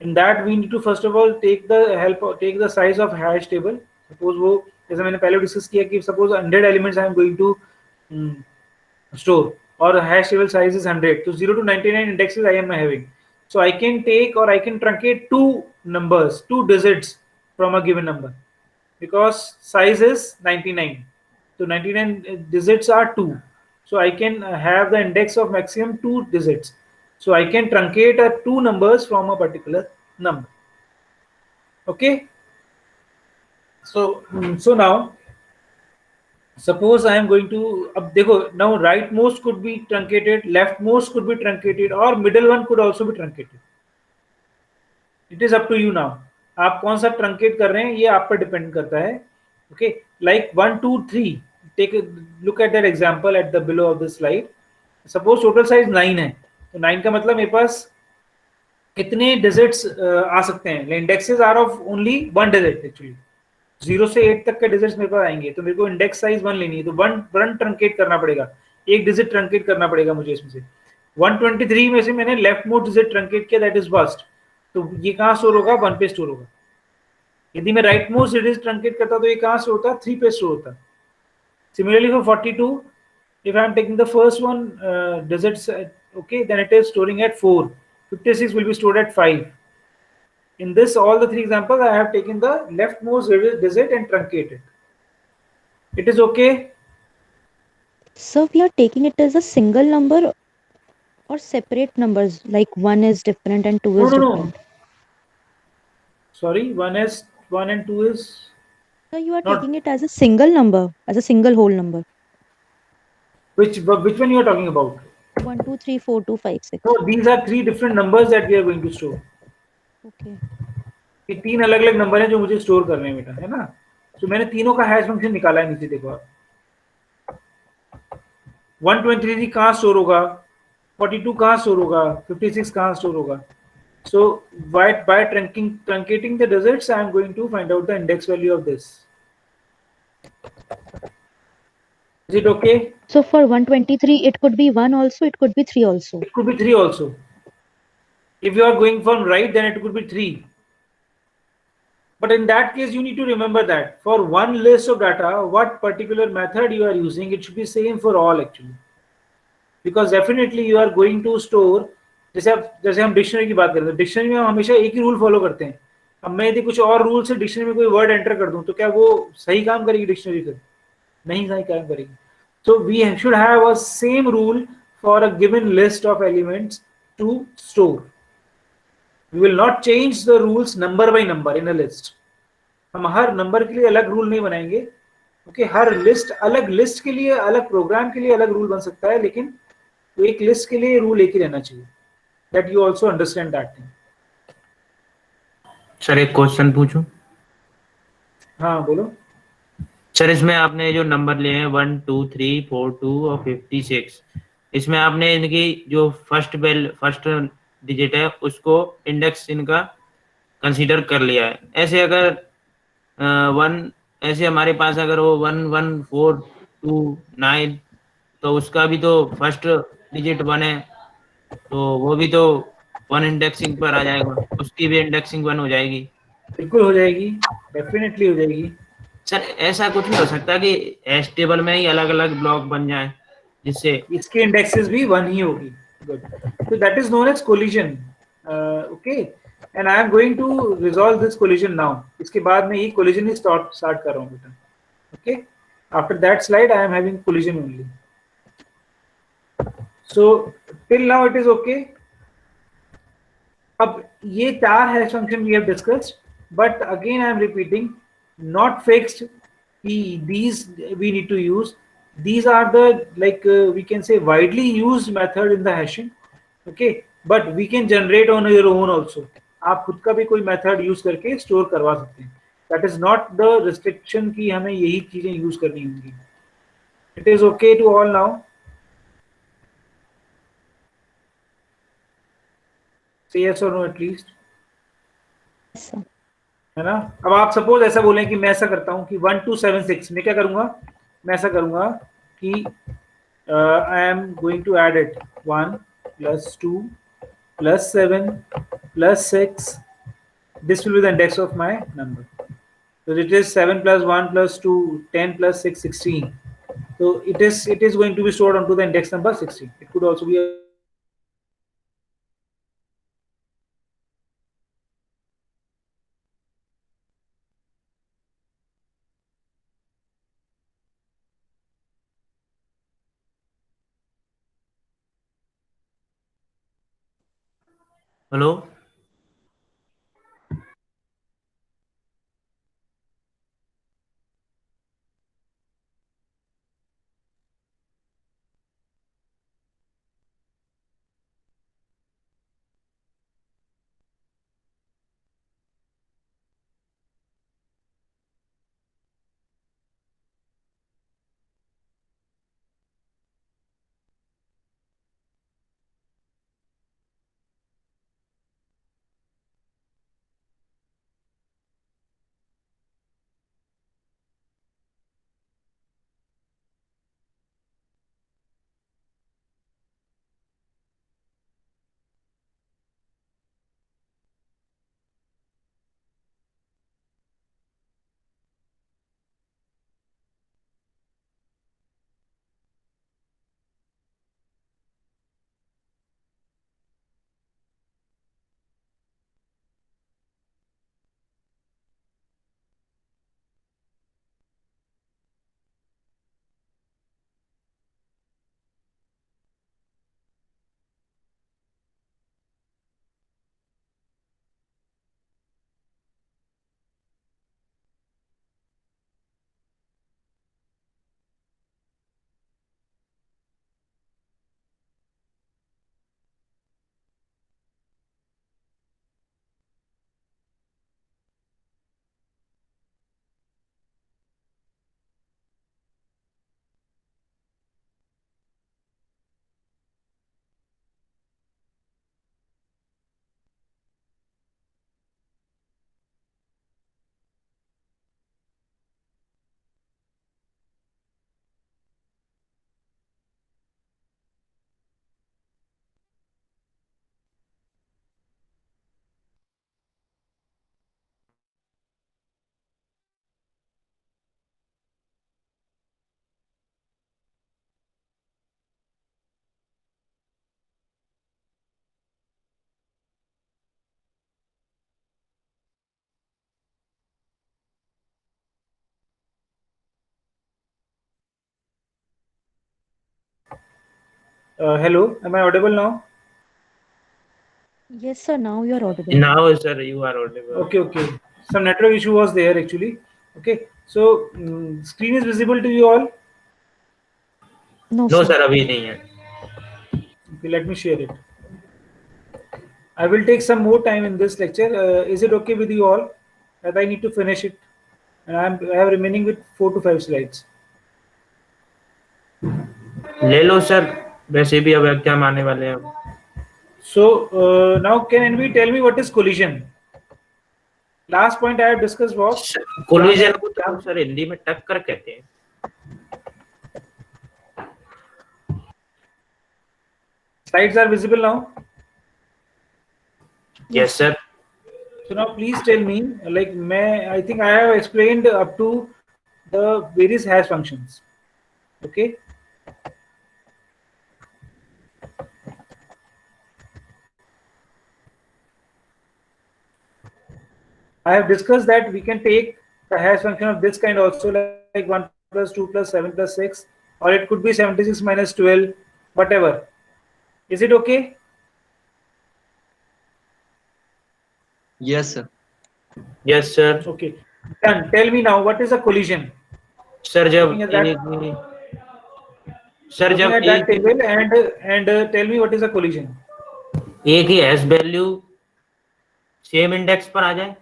In that we need to first of all take the size of hash table. Suppose वो जैसे मैंने पहले discuss किया कि suppose 100 elements I am going to store, or hash table size is 100. So 0 to 99 indexes I am having. So I can take or I can truncate two numbers, two digits from a given number, because size is 99. So 99 digits are 2. So I can have the index of maximum 2 digits. So I can truncate two numbers from a particular number. Okay. So now suppose I am going to, अब देखो, now rightmost could be truncated, leftmost could be truncated, or middle one could also be truncated. It is up to you now. आप कौन सा truncate कर रहे हैं ये आप पर डिपेंड करता है. Okay, like 1 2 3. Take a look at that example at the below of the slide. Suppose total size 9 है, तो 9 का मतलब मेरे पास कितने डिजिट्स आ सकते हैं? Indexes are of only 1 digit. Actually 0 से 8 तक के डिजिट्स मेरे पास आएंगे, तो मेरे को इंडेक्स साइज 1 लेनी है, तो 1 ट्रंकेट करना पड़ेगा, एक डिजिट ट्रंकेट करना पड़ेगा मुझे इसमें से. 123 में से मैंने लेफ्ट मोस्ट डिजिट ट्रंकेट किया, दैट इज फर्स्ट. तो ये कहाँ स्टोर होगा? 1 पे स्टोर होगा. यदि मैं राइट मोस्ट डिजिट ट्रंकेट करता तो ये कहाँ स्टोर होता? 3 पे स्टोर होता. Similarly for 42, if I am taking the first one digits, okay, then it is storing at 4. 56 will be stored at 5. In this, all the three examples, I have taken the leftmost digit and truncated. It is okay? So we are taking it as a single number or separate numbers, like 1 is different and 2 is different? Sorry, 1 and 2 is... So you are taking it as a single number, as a single whole number. Which one you are talking about? 1 2 3 4 2 5 6. No, these are 3 different numbers that we are going to store. Okay. ये 3 अलग अलग number हैं जो मुझे store करने हैं बेटा, है ना. तो मैंने तीनों का हैश फंक्शन निकाला है. नीचे देखो आप, 123 कहाँ स्टोर होगा, 42 कहाँ स्टोर होगा, 56 कहाँ स्टोर होगा. So by truncating the digits, I am going to find out the index value of this. Is it okay? So for 123, it could be 1 also, it could be 3 also. It could be 3 also. If you are going from right, then it could be 3. But in that case, you need to remember that for one list of data, what particular method you are using, it should be same for all actually. Because definitely you are going to store, जैसे हम dictionary की बात करते हैं, dictionary में हम हमेशा एक ही रूल फॉलो करते हैं. अब मैं यदि कुछ और रूल से डिक्शनरी में कोई वर्ड एंटर कर दूं तो क्या वो सही काम करेगी डिक्शनरी? फिर नहीं सही काम करेगी. So we should have a same rule for a given list of elements to store. We will not change the rules number by number in a list. हम हर नंबर के लिए अलग रूल नहीं बनाएंगे. ओके, हर लिस्ट अलग list के लिए, अलग प्रोग्राम के लिए अलग रूल बन सकता है, लेकिन तो एक लिस्ट के लिए रूल एक ही रहना चाहिए, that you also understand that thing. Sir एक क्वेश्चन पूछूं? हाँ बोलो। सर इसमें आपने जो नंबर लिए हैं 1 2 3 4 2 और 56, इसमें आपने इनकी जो फर्स्ट डिजिट है उसको इंडेक्स इनका कंसीडर कर लिया है। ऐसे अगर वन ऐसे हमारे पास अगर वो 1 1 4 2 9, तो उसका भी तो फर्स्ट डिजिट 1 है, तो वो भी तो 1 इंडेक्सिंग पर आ जाएगा, उसकी भी इंडेक्सिंग 1 हो जाएगी। बिल्कुल हो जाएगी, डेफिनेटली हो जाएगी। सर ऐसा कुछ नहीं हो सकता कि एस टेबल में ही अलग अलग ब्लॉक बन जाए जिससे? इसकी इंडेक्सेस भी 1 ही होगी। Good, so that is known as collision. Okay, and I am going to resolve this collision now. इसके बाद मैं ये collision ही start कर रहा हूँ बेटा। Okay, after that slide I am having collision only. So till now it is okay. अब ये 4 hash function we have discussed, but again I am repeating, not fixed. These we need to use. These are the we can say widely used method in the hashing. Okay, but we can generate on your own also. आप खुद का भी कोई method use करके store करवा सकते हैं। That is not the restriction कि हमें यही चीजें यूज करनी होंगी। It is okay to all now? Say yes और नो एटलीस्ट, है ना? अब आप सपोज ऐसा बोलें कि मैं ऐसा करता हूं कि 1 2 7 6, मैं क्या करूंगा? मैं ऐसा करूंगा कि I am going to add it 1 + 2 + 7 + 6. This will be the index of my number. So it is 7 + 1 + 2 10 + 6 16. So it is going to be stored onto the index number 16. It could also be a hello? hello, am I audible now? Yes, sir. Now you're audible. Now sir you are audible. Okay. Some network issue was there actually. Okay, so screen is visible to you all? No, no sir. Sir अभी नहीं है। Okay, let me share it. I will take some more time in this lecture. Is it okay with you all that I need to finish it? And I have remaining with 4 to 5 slides. ले लो sir, वैसे भी अब exam आने वाले हैं. So now can anybody tell me what is collision? Last point I have discussed was collision को तो हम सर हिंदी में टक्कर कहते हैं. slides are visible now. Yes sir. So now please tell me, like I think I have explained up to the various hash functions. Okay. I have discussed that we can take the hash function of this kind also, like 1 plus 2 plus 7 plus 6, or it could be 76 minus 12, whatever. Is it okay? Yes, sir. Yes sir. Okay. Done. Tell me now, what is a collision? Sir जब Looking at that- sir Looking जब at that table and tell me what is a collision. एक ही hash value same index पर आ जाए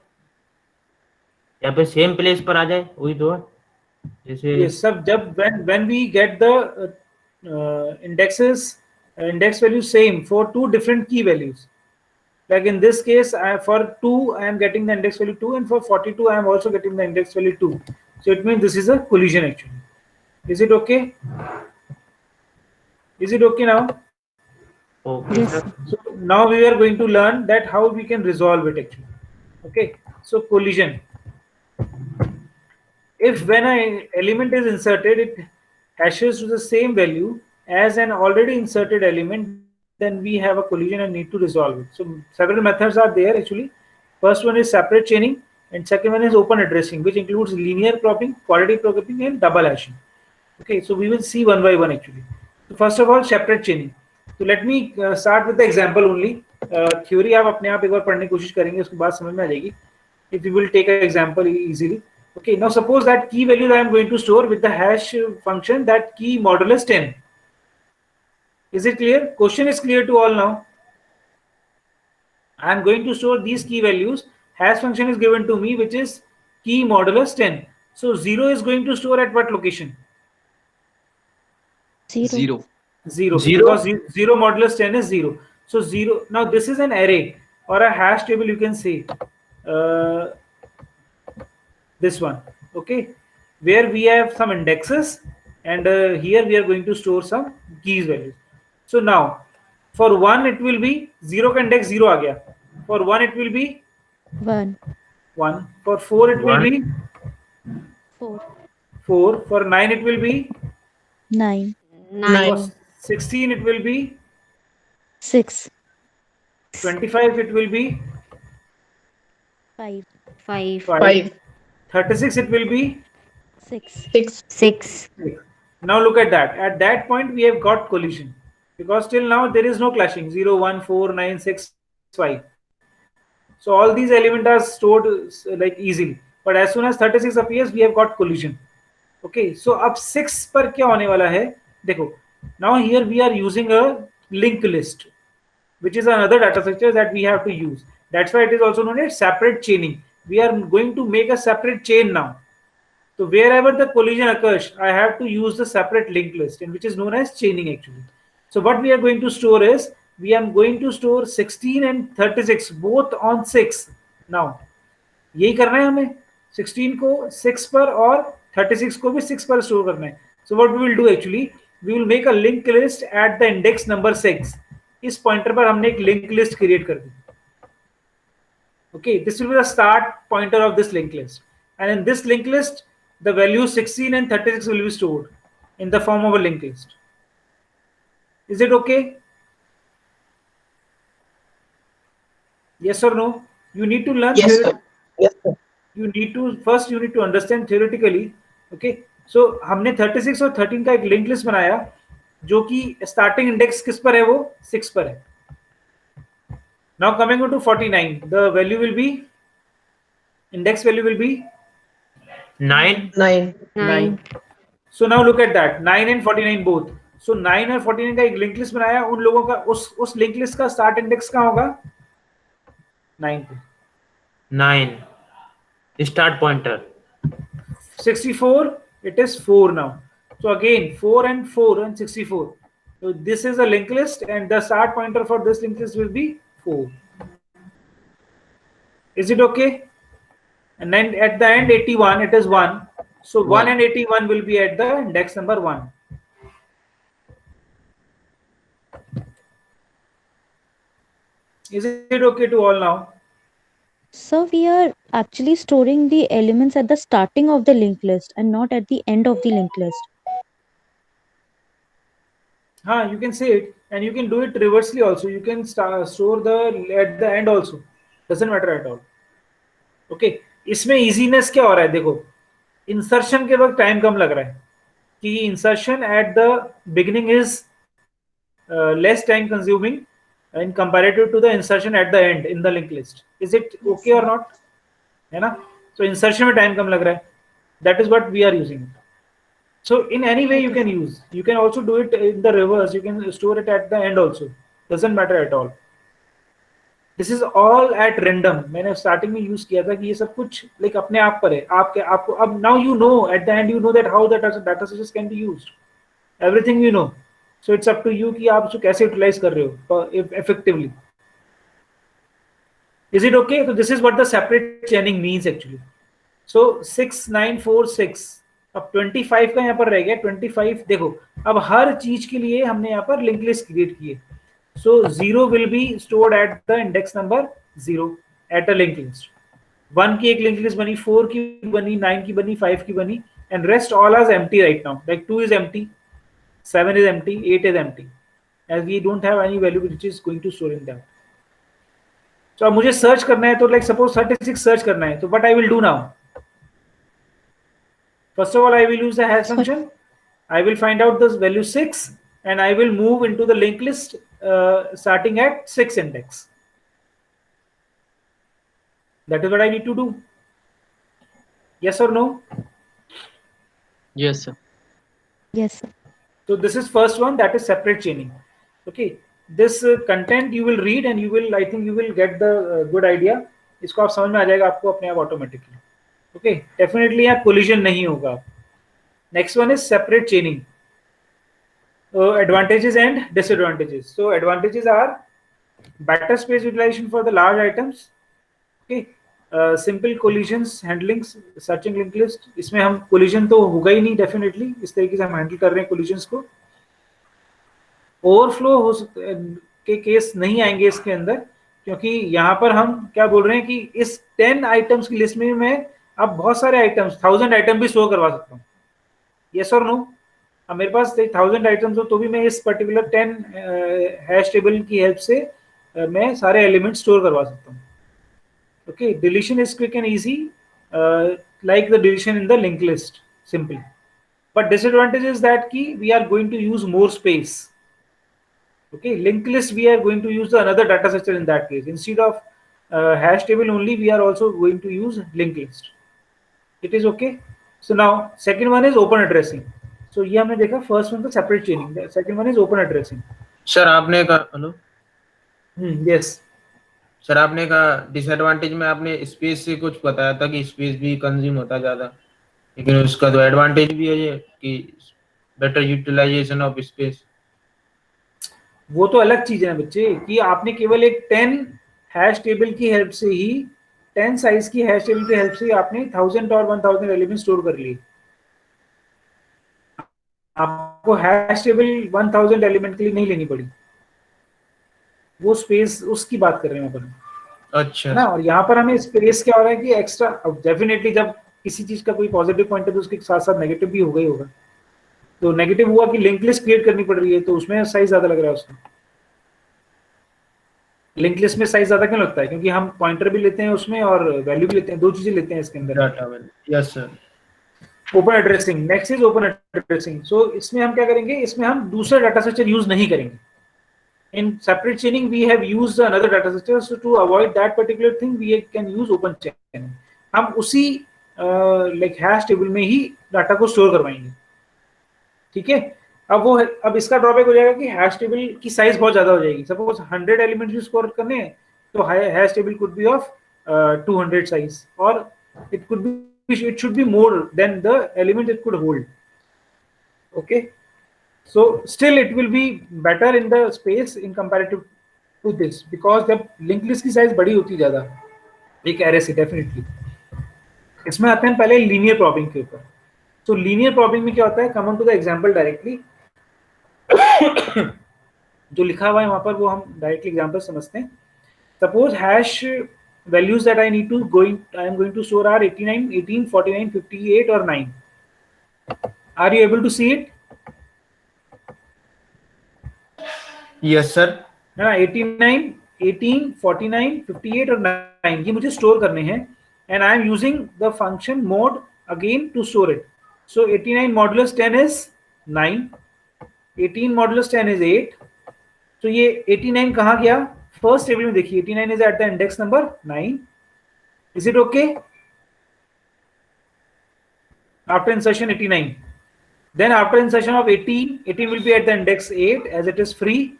या फिर same place पर आ जाए, वही तो है. जैसे Yes, sir. When we get the index value same for two different key values. Like in this case, for 2 I am getting the index value 2, and for 42 I am also getting the index value 2. So it means this is a collision actually. Is it okay? Is it okay now? Okay Yes. Sir. So now we are going to learn that how we can resolve it actually. Okay. So collision. If when an element is inserted, it hashes to the same value as an already inserted element, then we have a collision and need to resolve it. So several methods are there actually. First one is separate chaining, and second one is open addressing, which includes linear cropping, quadratic cropping, and double hashing. Okay, so we will see one by one actually. So first of all, separate chaining. So let me start with the example only. Theory आप अपने आप एक बार पढ़ने की कोशिश करेंगे, उसके बाद समझ में आ जाएगी. If you will take an example easily. Okay, now suppose that key value I am going to store with the hash function, that key modulus 10. Is it clear? Question is clear to all now. I am going to store these key values. Hash function is given to me, which is key modulus 10. So 0 is going to store at what location? Zero. 0. 0. Because 0 modulus 10 is 0. So 0. Now this is an array or a hash table, you can say. This one. Okay. Where we have some indexes, and here we are going to store some keys values. So now for 1 it will be 0 का index 0 आ गया. For 1 it will be 1. 1. For 4 it will 1. be 4. 4. For 9 it will be 9. 9. for 16 it will be 6. 25 it will be 5. 5, 5. 36 it will be 6. 6. 6, Now look at that. At that point we have got collision, because till now there is no clashing. 0, 1, 4, 9, 6, 5. So all these elements are stored like easily. But as soon as 36 appears, we have got collision. Okay. So अब 6 पर क्या होने वाला है? देखो. Now here we are using a linked list, which is another data structure that we have to use. That's why it is also known as separate chaining. We are going to make a separate chain now. So wherever the collision occurs, I have to use the separate linked list, and which is known as chaining actually. So what we are going to store is, we are going to store 16 and 36 both on 6. Now, यही करना है हमें, 16 को 6 पर और 36 को भी 6 पर store करना है. So what we will do actually, we will make a linked list at the index number 6. इस pointer पर हमने एक linked list create कर दी. Okay, this will be the start pointer of this linked list, and in this linked list, the values 16 and 36 will be stored in the form of a linked list. Is it okay? Yes or no? You need to learn. Yes, sir. Yes, sir. You need to understand theoretically. Okay. So हमने 36 और 13 का एक linked list बनाया, जो कि starting index किस पर है, वो 6 पर है. Now coming on to 49, the value will be, index value will be 9. 9. 9, So now look at that, 9 and 49 both. सो 9 और 49 का एक लिंक लिस्ट बनाया, उन लोगों का उस लिंक लिस्ट का स्टार्ट इंडेक्स कहाँ होगा? 9 पे। 9 start pointer. 64, it is 4 now. So again 4 and 4 and 64. So this is a linked list and the start pointer for this linked list will be 4. Is it okay? And then at the end 81, it is 1. So 1 and 81 will be at the index number 1. Is it okay to all now? So we are actually storing the elements at the starting of the linked list and not at the end of the linked list. You can say it, and you can do it reversely also. You can store the at the end also. Doesn't matter at all. Okay. इसमें easiness क्या हो रहा है? देखो, insertion के वक्त time कम लग रहा है कि insertion at the beginning is less time consuming in comparative to the insertion at the end in the linked list. Is it okay or not? है ना? So insertion में time कम लग रहा है. That is what we are using. So in any way you can use. You can also do it in the reverse. You can store it at the end also. Doesn't matter at all. This is all at random. मैंने starting में use किया था कि ये सब कुछ like अपने आप पर है. आपको अब now you know at the end you know that how the data sources can be used. Everything you know. So it's up to you कि आप उसको कैसे utilize कर रहे हो effectively. Is it okay? So this is what the separate chaining means actually. So 6, 9, 4, 6. अब 25 का यहाँ पर रह गया. 25 देखो, अब हर चीज के लिए हमने यहाँ पर लिंक लिस्ट क्रिएट की है. So 0 will be stored at the index number 0 at a linked list. 1 की एक linked list बनी, 4 की बनी, 9 की बनी, 5 की बनी, and rest all are empty right now. Like 2 is empty, 7 is empty, 8 is empty, as we don't have any value which is going to store in that. So अब मुझे सर्च करना है, तो like suppose 36 सर्च करना है, तो what I will do now? First of all, I will use the hash function. I will find out this value 6 and I will move into the linked list starting at 6 index. That is what I need to do. Yes or no? Yes, sir. Yes, sir. So this is first one, that is separate chaining. Okay, this content you will read and you will, I think you will get the good idea. इसको आप समझ में आ जाएगा आपको अपने आप automatically. Okay, definitely यहाँ collision नहीं होगा. Next one is separate chaining. Advantages and disadvantages. So advantages are better space utilization for the large items. Okay, simple collisions handling, searching linked list. इसमें हम collision तो होगा ही नहीं definitely. इस तरीके से हम handle कर रहे हैं collisions को. Overflow हो के केस नहीं आएंगे इसके अंदर, क्योंकि यहाँ पर हम क्या बोल रहे हैं कि इस 10 आइटम्स की लिस्ट में मैं अब बहुत सारे आइटम्स 1000 आइटम भी स्टोर करवा सकता हूँ. यस और नो? अब मेरे पास 1000 आइटम्स हो तो भी मैं इस पर्टिकुलर 10 हैश टेबल की हेल्प से मैं सारे एलिमेंट स्टोर करवा सकता हूँ. Okay, deletion is quick and easy like the deletion in the link list simply. But disadvantage is that कि we are going to use more space. Okay, linked list we are going to use another data structure in that case. Instead of hash table only, we are also going to use linked list. It is okay. So now second one is open addressing. So ये हमने देखा first one तो separate chaining. The second one is open addressing. Sir आपने कहा hello. Yes. Sir आपने कहा disadvantage में आपने स्पेस से कुछ बताया था कि स्पेस भी कंज्यूम होता ज्यादा, लेकिन उसका तो एडवांटेज भी है ये कि बेटर यूटिलाइजेशन ऑफ स्पेस. वो तो अलग चीज है ना बच्चे, कि आपने केवल एक 10 हैश टेबल की हेल्प से ही 10 साइज की हैश टेबल की हेल्प से आपने 1000 और 1000 एलिमेंट स्टोर कर लिए. आपको हैश टेबल 1000 एलिमेंट के लिए नहीं लेनी पड़ी. वो स्पेस उसकी बात कर रहे हैं अपन. अच्छा ना, और यहाँ पर हमें स्पेस क्या हो रहा है कि एक्स्ट्रा. डेफिनेटली जब किसी चीज का कोई पॉजिटिव पॉइंट है तो उसके साथ साथ नेगेटिव भी होगा ही होगा. तो नेगेटिव हुआ कि लिंक लिस्ट क्रिएट करनी पड़ रही है, तो उसमें साइज ज्यादा लग रहा है उसका. लिंक लिस्ट में साइज ज्यादा क्यों लगता है? क्योंकि हम पॉइंटर भी लेते हैं उसमें और वैल्यू भी लेते हैं, दो चीजें लेते हैं इसके अंदर. Yes sir. Open addressing. Next is open addressing. So इसमें हम क्या करेंगे, इसमें हम दूसरा डाटा स्ट्रक्चर यूज नहीं करेंगे. In separate chaining we have used another data structure, so to avoid that particular thing we can use open chaining. हम उसी लाइक हैश टेबल में ही डाटा को स्टोर करवाएंगे. ठीक है. अब इसका ड्रॉबैक हो जाएगा कि हैश टेबल की साइज बहुत ज्यादा हो जाएगी. सपोज 100 एलिमेंट्स भी स्टोर करने हैं तो hash table could be of 200 size, और it should be more than the element it could hold. Okay, so still it will be better in the space in comparative to this, because जब linked list की size बड़ी होती है ज्यादा एक array से definitely. इसमें आते हैं पहले linear probbing के ऊपर. तो linear probbing में क्या होता है, come on to the example directly. जो लिखा हुआ है वहां पर वो हम डायरेक्टली एग्जांपल समझते हैं. Suppose hash values that I am going to store are 89, 18, 49, 58 or 9. Are you able to see it? Yes sir. ना 89, 18, 49, 58 और 9 ये मुझे स्टोर करने हैं, and I am using the function mod again to store it. So 89 modulus 10 is 9, 18 modulus 10 is 8. तो ये 89 कहाँ गया? फर्स्ट टेबल में देखिए 89 is at the index number 9. Is it okay? After insertion 89. Then after insertion of 18, 18 will be at the index 8 as it is free.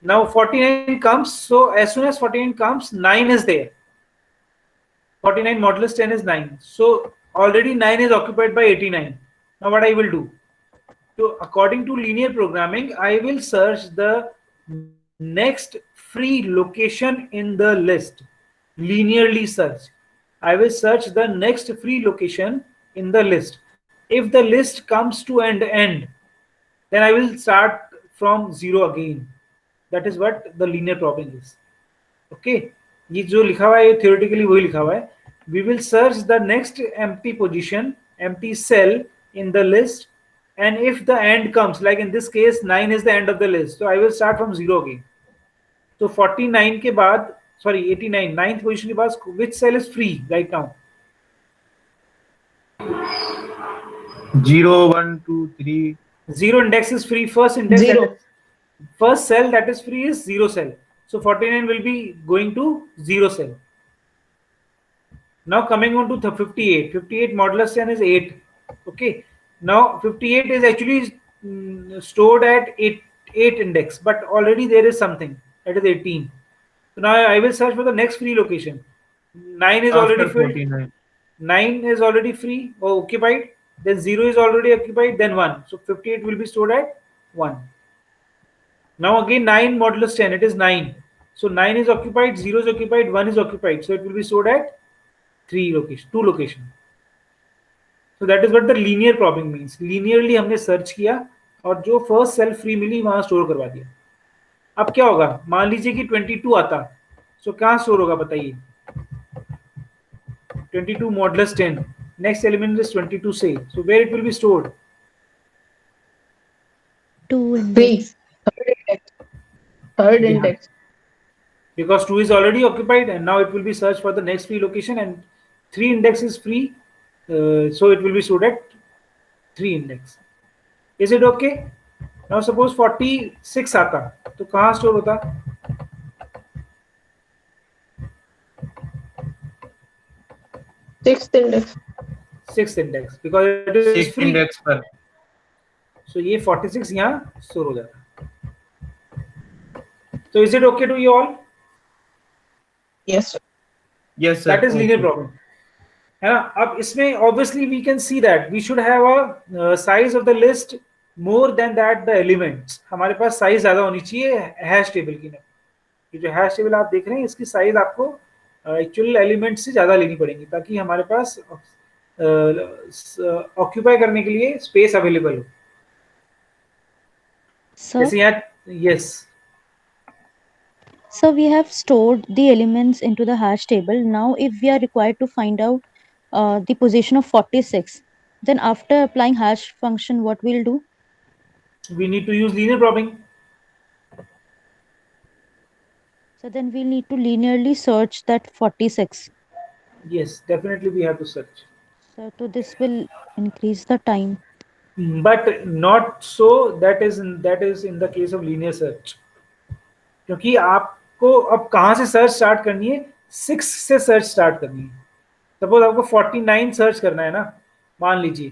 Now 49 comes, so as soon as 49 comes, 9 is there. 49 modulus 10 is 9. So already 9 is occupied by 89. Now what I will do? So according to linear programming, I will search the next free location in the list. Linearly search. I will search the next free location in the list. If the list comes to end, then I will start from 0 again. That is what the linear probbing is. Okay. ये जो लिखा हुआ है theoretically वही लिखा हुआ है. We will search the next empty position, empty cell in the list, and if the end comes, like in this case 9 is the end of the list, so I will start from 0 again. So 49 के बाद, sorry 89, 9th position के बाद which cell is free right now? 0, 1, 2, 3. 0 index is free. First index, Zero. first cell that is free is 0 cell. So 49 will be going to 0 cell. Now coming on to the 58. 58 modulus 10 is 8. Okay. Now 58 is actually stored at 8 index, but already there is something that is 18. So now I will search for the next free location. 9 is already After filled. 49. 9 is already free or occupied. Then 0 is already occupied. Then 1. So 58 will be stored at 1. Now again 9 modulus 10. It is 9. So 9 is occupied, 0 is occupied, 1 is occupied. So it will be stored at 2 location. So that is what the linear probbing means. Linearly हमने search किया और जो first cell free मिली वहां store करवा दिया. अब क्या होगा? मान लीजिए कि 22 आता, so कहाँ स्टोर होगा बताइए? 22 modulus 10. Next element is 22 say. So where it will be stored? 2 Free. index. Third index. Third Yeah. index. Because 2 is already occupied and now it will be searched for the next free location, and 3 index is free. So it will be stored at 3 index. Is it okay? Now suppose 46 आता, तो कहाँ store होता? Sixth index. 6th index, because it is 6 free. index पर. So ये 46 यहाँ store हो जाता. So is it okay to you all? Yes. Yes sir. That is linear Okay. problem. है ना? अब इसमें obviously we can see that we should have a size of the list more than that the elements. हमारे पास size ज्यादा होनी चाहिए hash table की. ये जो हैश टेबल आप देख रहे हैं इसकी साइज आपको एक्चुअल एलिमेंट से ज्यादा लेनी पड़ेगी ताकि हमारे पास ऑक्यूपाई करने के लिए स्पेस अवेलेबल हो. Sir, जैसे यहाँ, yes. so we have stored the elements into the hash table. Now, if we are required to find out the position of 46, then after applying hash function, what we'll do? We need to use linear probbing. So then we'll need to linearly search that 46. Yes, definitely we have to search. So this will increase the time. But not so that is in the case of linear search. क्योंकि आपको अब कहाँ से search start करनी है? 6 से search start करनी है. सपोज आपको 49 सर्च करना है ना, मान लीजिए.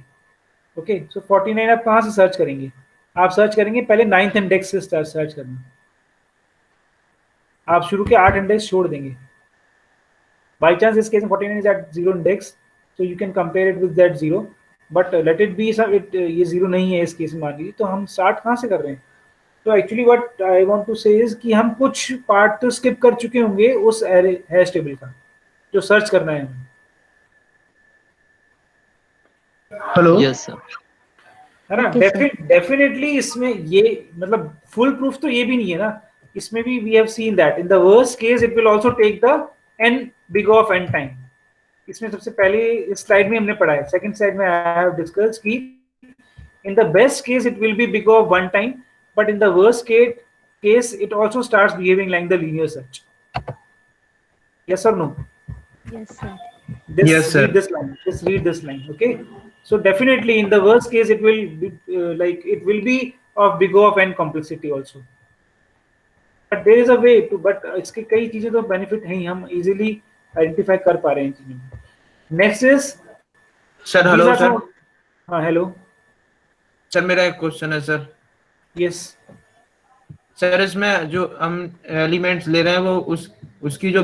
ओके, सो 49 आप कहाँ से सर्च करेंगे? आप सर्च करेंगे पहले 9th इंडेक्स से सर्च करना, आप शुरू के 8 इंडेक्स छोड़ देंगे. By chance this case 49 is at 0 index, so you can compare it with that 0, but let it be सब ये 0 नहीं है इस केस में मान लीजिए, तो हम स्टार्ट कहाँ से कर रहे हैं? तो actually what I want to say is कि हम कुछ पार्ट तो स्किप कर चुके होंगे उस हैश टेबल का जो सर्च करना है हमें. Hello, Yes, sir. है ना? Okay, sir. डेफिनेटली इसमें ये मतलब फुल प्रूफ तो ये भी नहीं है ना, इसमें भी we have seen that in the worst case it will also take the n big of n time. इसमें सबसे पहले इस स्लाइड में हमने पढ़ा है, सेकंड स्लाइड में आई हैव डिस्कस कि in the best case it will B big of 1 time, but in the worst case it also starts behaving like the linear search. Yes or no? Yes, sir. Yes, sir. Read this line, okay? So definitely in the worst case it will be it will be of big O of n complexity also, but there is a way to, but इसके कई चीजें तो benefit हैं, हम easily identify कर पा रहे हैं चीजों में. Next is sir hello sir. हाँ हेलो सर मेरा एक क्वेश्चन है सर. यस. सर इसमें जो हम एलिमेंट्स ले रहे हैं वो उसकी जो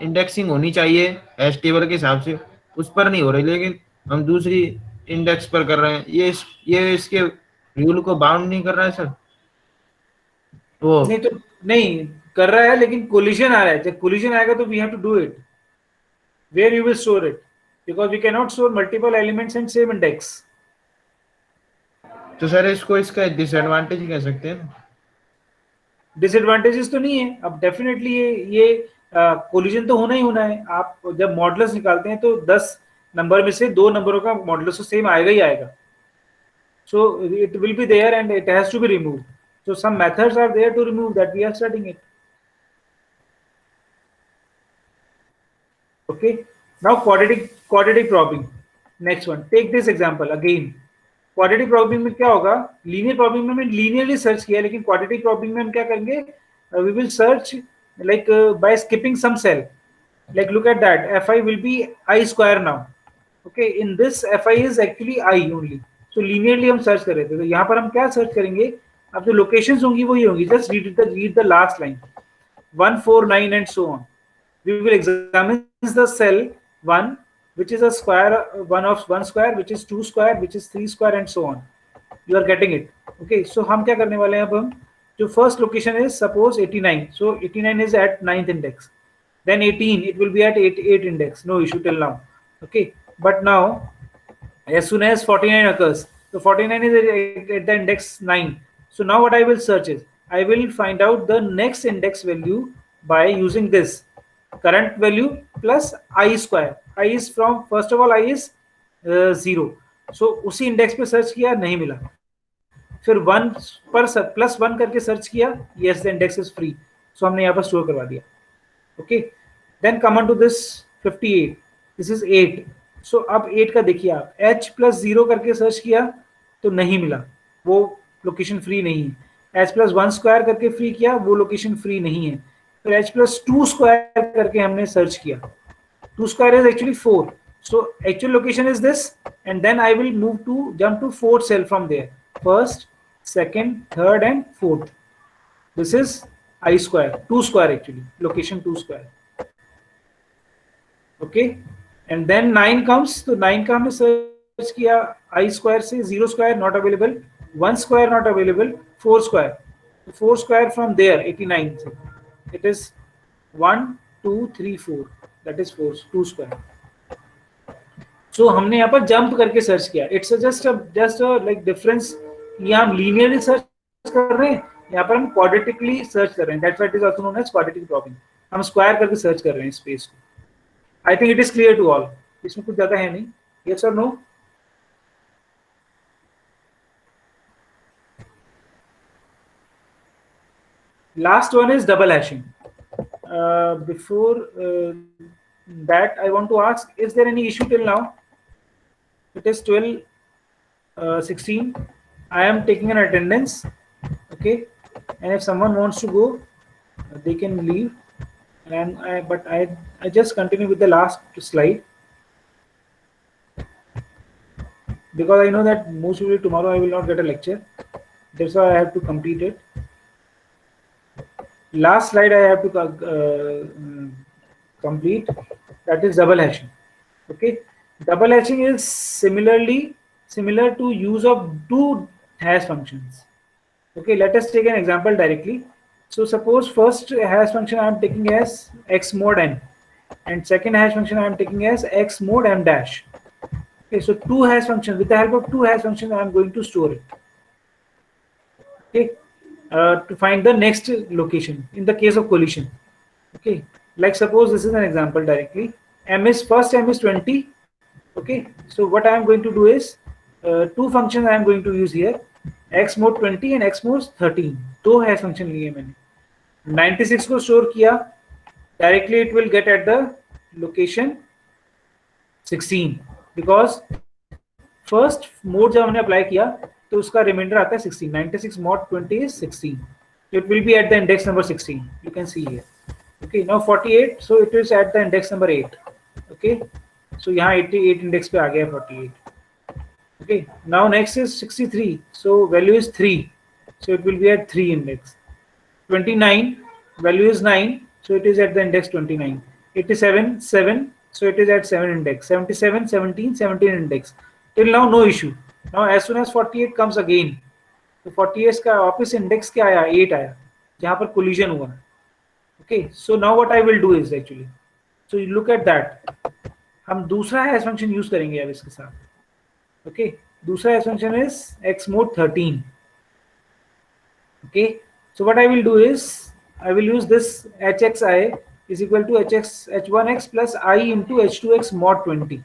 इंडेक्सिंग होनी चाहिए हैश टेबल के हिसाब से उस पर नहीं हो रही, लेकिन हम दूसरी इंडेक्स पर कर रहे हैं. ये इसके रूल को बाउंड नहीं कर रहा है सर? वो नहीं तो नहीं कर रहा है, लेकिन कोलिजन आ रहा है. जब कोलिजन आएगा तो we have to do it. Where you will store it, because we can not store multiple elements in same index. तो सर इसको इसका डिसएडवांटेज कह सकते हैं. डिसएडवांटेजेस तो नहीं है. अब डेफिनेटली ये कोलिजन तो होना ही होना है. आप जब मॉडुलस निकालते हैं तो 10 नंबर में से 2 नंबरों का मॉडुलस तो सेम आएगा ही आएगा. So it will be there and it has to be removed. So some methods are there to remove that, we are studying it. Okay, now quadratic problem. Next one, take this example again. Quadratic problem में क्या होगा? Linear problem में हमने linearly search किया, लेकिन quadratic problem में हम क्या करेंगे? We will search like by skipping some cell. Like look at that, fi will be I square now. Okay, in this fi is actually I only. So linearly हम search कर रहे थे, तो यहाँ पर हम क्या सर्च करेंगे? अब जो लोकेशंस होंगी वही होंगी. Just read the last line 1 4 9 and so on. We will examine the cell 1 which is a square, 1 of 1 square, which is 2 square, which is 3 square and so on. You are getting it. Okay, so हम क्या करने वाले हैं? अब हम जो first location is suppose 89, so 89 is at 9th index, then 18 it will be at 8 index, no issue till now. Okay, but now as soon as 49 occurs, so 49 is at the index 9. So now what I will search is I will find out the next index value by using this current value plus I square. I is from, first of all I is 0, so उसी index पे search किया, नहीं मिला. फिर 1 पर +1 करके search किया, yes the index is free, so हमने यहाँ पर स्टोर करवा दिया. Okay, then come on to this 58, this is 8. सो अब 8 का देखिए आप, h + 0 करके सर्च किया तो नहीं मिला, वो लोकेशन फ्री नहीं है. h + 1 स्क्वायर करके फ्री किया, वो लोकेशन फ्री नहीं है. फिर h + 2 स्क्वायर करके हमने सर्च किया, 2 square is actually 4, so actual location is this, and then I will jump to 4th cell from there, 1st, 2nd, 3rd and 4th. This is I square, 2 square actually, location 2 square. Okay, and then 9 comes, तो 9 का हमने search किया I square से, 0 square not available, 1 square not available, 4 square, 4 square from there 89 से, it is 1 2 3 4, that is 4, 2 square. So हमने यहाँ पर jump करके सर्च किया. It's just a like difference. यहाँ हम linearly सर्च कर रहे हैं, यहाँ पर हम quadratically सर्च कर रहे हैं. That's why it is also known as quadratic problem. हम स्क्वायर करके सर्च कर रहे हैं स्पेस को. I think it is clear to all. इसमें कुछ ज्यादा है नहीं. Yes or no? Last one is double hashing. Before that, I want to ask, is there any issue till now? It is 12:16. I am taking an attendance. Okay, and if someone wants to go, they can leave. And I just continue with the last slide, because I know that most probably tomorrow I will not get a lecture. That's why I have to complete it. Last slide I have to complete, that is double hashing. Okay, double hashing is similar to use of two hash functions. Okay, let us take an example directly. So suppose first hash function I am taking as x mod n, and second hash function I am taking as x mod m dash. Okay, so two hash functions, with the help of two hash functions I am going to store it. Okay, to find the next location in the case of collision. Okay, like suppose this is an example directly. M is 20. Okay, so what I am going to do is two functions I am going to use here, x mod 20 and x mod 13. दो hash function लिए मैंने. 96 को store किया, directly it will get at the location 16 because first mode जब हमने apply किया तो उसका रिमाइंडर आता है 16. 96 mod 20 is 16. So it will be at the index number 16. You can see here. Okay, now 48, so it is at the index number 8. Okay, so यहाँ 88 index पे आ गया 48. Okay, now next is 63, so value is 3, so it will be at 3 index. 29, value is 9, so it is at the index 29. 87, 7, so it is at 7 index. 77, 17, 17 index. Till now no issue. Now as soon as 48 comes again, तो 48 का वापस index क्या आया, 8 आया, जहाँ पर collision हुआ. Okay, so now what I will do is actually, so you look at that, हम दूसरा हैश फंक्शन यूज करेंगे अब इसके साथ. Okay, दूसरा hash function is x mod 13. Okay, so what I will do is I will use this hxi is equal to h1x plus I into h2x mod 20.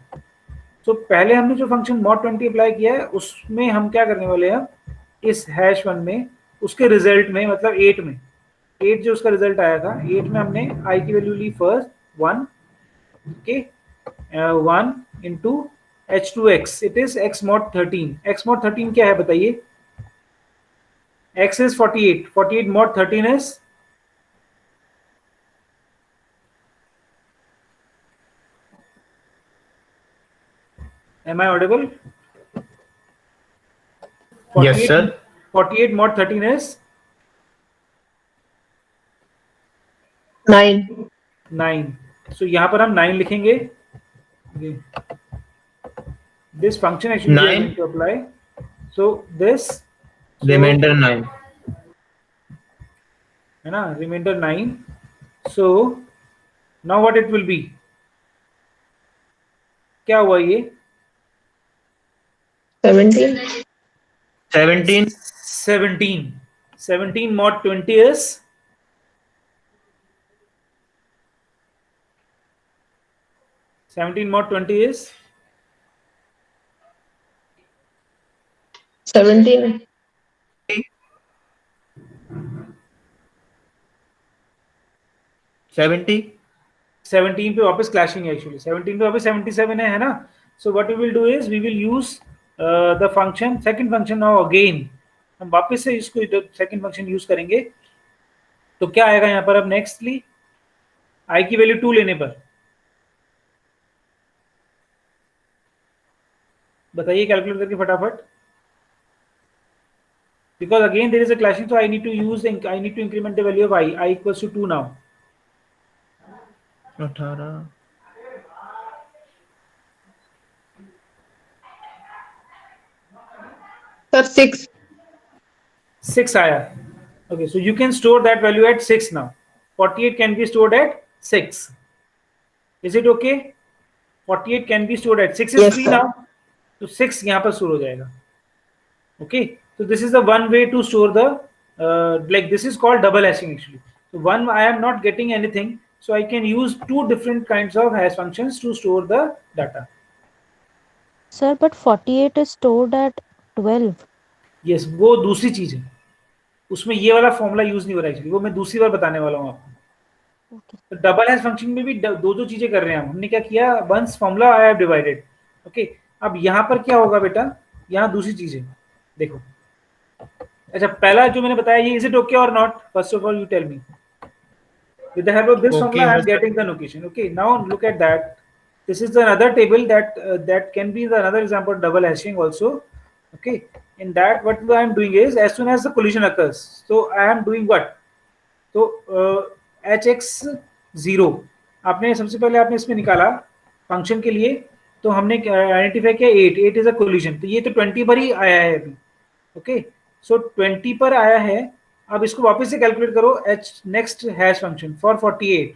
So पहले हमने जो function mod 20 apply किया है उसमें हम क्या करने वाले हैं, इस हैश 1 में उसके रिजल्ट में, मतलब 8 में, 8 जो उसका रिजल्ट आया था, 8 में हमने I की वैल्यू ली first 1. Okay, 1 into h2x, it is x mod 13. x mod 13 क्या है बताइए? x is 48, 48 mod 13 is am I audible? 48, Yes, sir. 48 mod 13 is 9. 9. So यहाँ पर हम 9 लिखेंगे. This function actually we are 9. going to apply. So this Remainder 9. है ना, remainder 9. So now what it will be? क्या हुआ ये? 17. 17. 17 mod 20 is 17 mod 20 is 17. 70. 17 पे वापस क्लैशिंग है एक्चुअली. 17 पे वापस 77 है ना. So what we will do is we will use the function, second function now again. हम वापस से इसको सेकंड फंक्शन यूज करेंगे. तो क्या आएगा यहाँ पर अब नेक्स्टली, आई की वैल्यू 2 लेने पर बताइए कैलकुलेट करके फटाफट. Because again there is a clashing, so I need to increment the value of I equals to 2 now. 18. Sir, 6. 6 आया. Okay, so you can store that value at 6 now. 48 can be stored at 6. Is it okay? 48 can be stored at 6 is Yes, free sir. now. तो 6 यहाँ पर store हो जाएगा. Okay, so this is the one way to store the like this is called double hashing actually. So one, I am not getting anything, so I can use two different kinds of hash functions to store the data. Sir, but 48 is stored at 12. Yes, वो दूसरी चीज है, उसमें ये वाला formula use नहीं हो रहा है एक्चुअली, वो मैं दूसरी बार बताने वाला हूँ आपको. Okay. तो डबल हैश फंक्शन में भी दो चीजें कर रहे हैं हम. हमने क्या किया, once formula I have divided. Okay, अब यहाँ पर क्या होगा बेटा, यहाँ दूसरी चीज है, देखो. अच्छा, पहला जो मैंने बताया ये, इज इट ओके और not? First of all you tell me. With the help of this Okay, formula, I am Mr. getting the notation. Okay, now look at that. This is another table that can be the another example of double hashing also. Okay, in that what I am doing is as soon as the collision occurs, so I am doing what? तो hx 0 आपने सबसे पहले आपने इसमें निकाला function के लिए, तो हमने आइडेंटिफाई किया 8 इज अ कोलिजन, तो ये तो 20 पर ही आया है अभी. ओके, सो 20 पर आया है. अब इसको वापस से कैलकुलेट करो h next hash function for 48.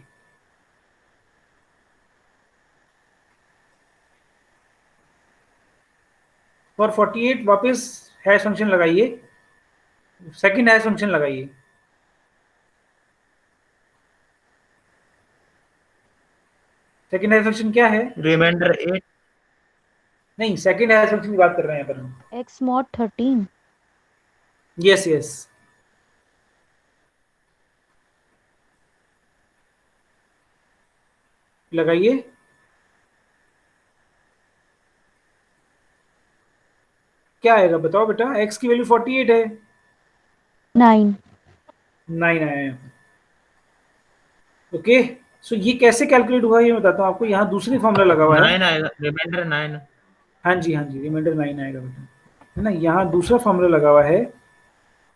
For 48 वापस हैश फंक्शन लगाइए, सेकंड हैश फंक्शन लगाइए. सेकंड हैश फंक्शन क्या है? रिमाइंडर 8. नहीं, सेकंड हैश फंक्शन की बात कर रहे हैं पर हम. x mod 13. यस यस, लगाइए. क्या आएगा बताओ बेटा? x की वैल्यू 48 है, 9. 9 आया है. ओके, सो ये कैसे कैलकुलेट हुआ ये बताता हूँ आपको. यहाँ दूसरी फॉर्मूला लगा हुआ है. 9 आएगा, रिमाइंडर 9. हाँ जी हाँ जी, रिमाइंडर 9 आएगा बेटा, है ना. यहाँ दूसरा फॉर्मूला लगा हुआ है.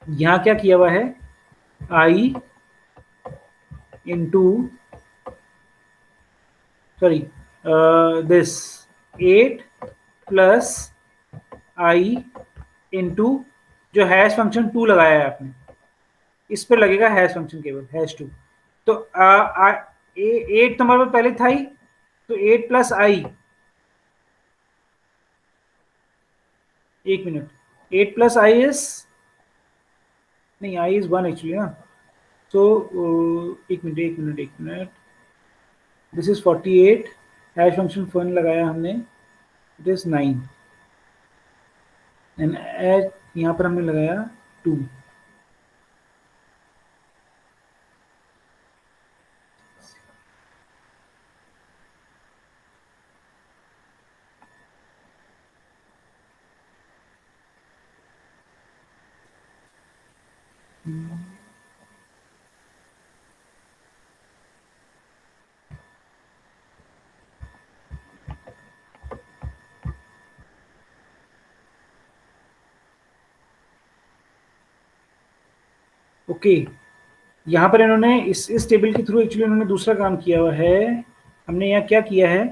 यहाँ क्या किया हुआ है? i into sorry this 8 plus i into जो हैश फंक्शन 2 लगाया है आपने, इस पर लगेगा हैश फंक्शन केवल हैश 2. तो 8 तो हमारे पास पहले था ही, तो 8 प्लस आई, एक मिनट, 8 प्लस आई इज नहीं, आई इज 1 एक्चुअली ना. तो एक minute, this is 48, hash function फन लगाया हमने, इट इज 9 एंड यहाँ पर हमने लगाया 2. ओके, यहाँ पर इन्होंने इस टेबल के थ्रू एक्चुअली इन्होंने दूसरा काम किया हुआ है. हमने यहाँ क्या किया है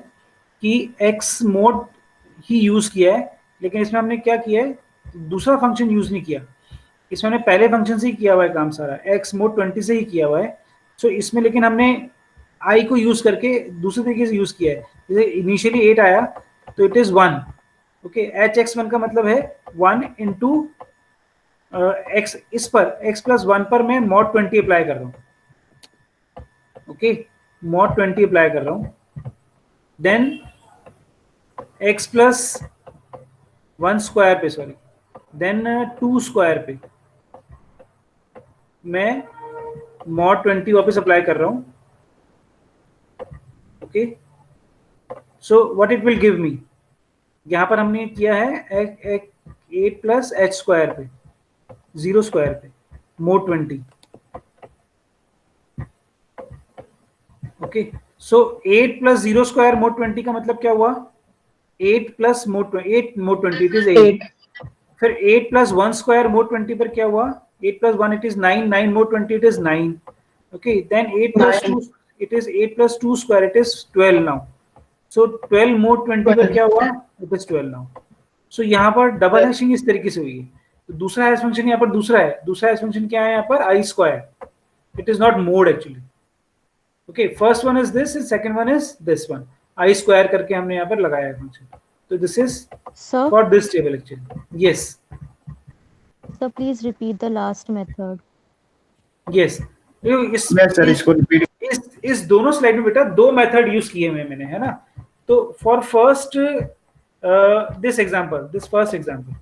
कि x मोड ही यूज किया है, लेकिन इसमें हमने क्या किया है, दूसरा फंक्शन यूज नहीं किया. इसमें हमने पहले फंक्शन से ही किया हुआ है काम सारा, x मोड 20 से ही किया हुआ है. सो इसमें लेकिन हमने i को यूज करके दूसरे तरीके से यूज किया है. जैसे इनिशियली 8 आया तो इट इज 1. ओके, hx1 का मतलब है 1 इंटू x, इस पर x प्लस 1 पर मैं mod 20 अप्लाई कर रहा हूँ. ओके, mod 20 अप्लाई कर रहा हूँ. देन x प्लस 1 स्क्वायर पे, सॉरी, देन 2 स्क्वायर पे मैं mod 20 वापस अप्लाई कर रहा हूँ. Okay, so what it will give me, यहाँ पर हमने किया है 8 प्लस h स्क्वायर पे, 0 स्क्वायर पे, mod 20. ओके, सो 8 प्लस 0 स्क्वायर mod 20 का मतलब क्या हुआ? 8 प्लस mod 20 इट इज 8. फिर 8 प्लस 1 स्क्वायर mod 20 पर क्या हुआ? 8 plus 1 it is 9, 9 mod 20 it is 9. Okay, then 8 plus 2 it is 8 plus 2 square it is 12 now. So 12 mod 20 पर क्या हुआ? It is 12 now. सो यहाँ पर डबल हैशिंग इस तरीके से हुई है. तो दूसरा हैश फंक्शन यहाँ पर दूसरा है. दूसरा हैश फंक्शन क्या है यहाँ पर? i square. It is not mode actually. Okay, first one is this, second one is this one. i square करके हमने यहाँ पर लगाया है फंक्शन. तो this is Sir, for this table actually. Yes sir, please repeat the last method. Yes, इसको repeat. इस दोनों स्लाइड में बेटा दो मेथड यूज किए हुए मैंने, है ना. तो for first this example, this first example,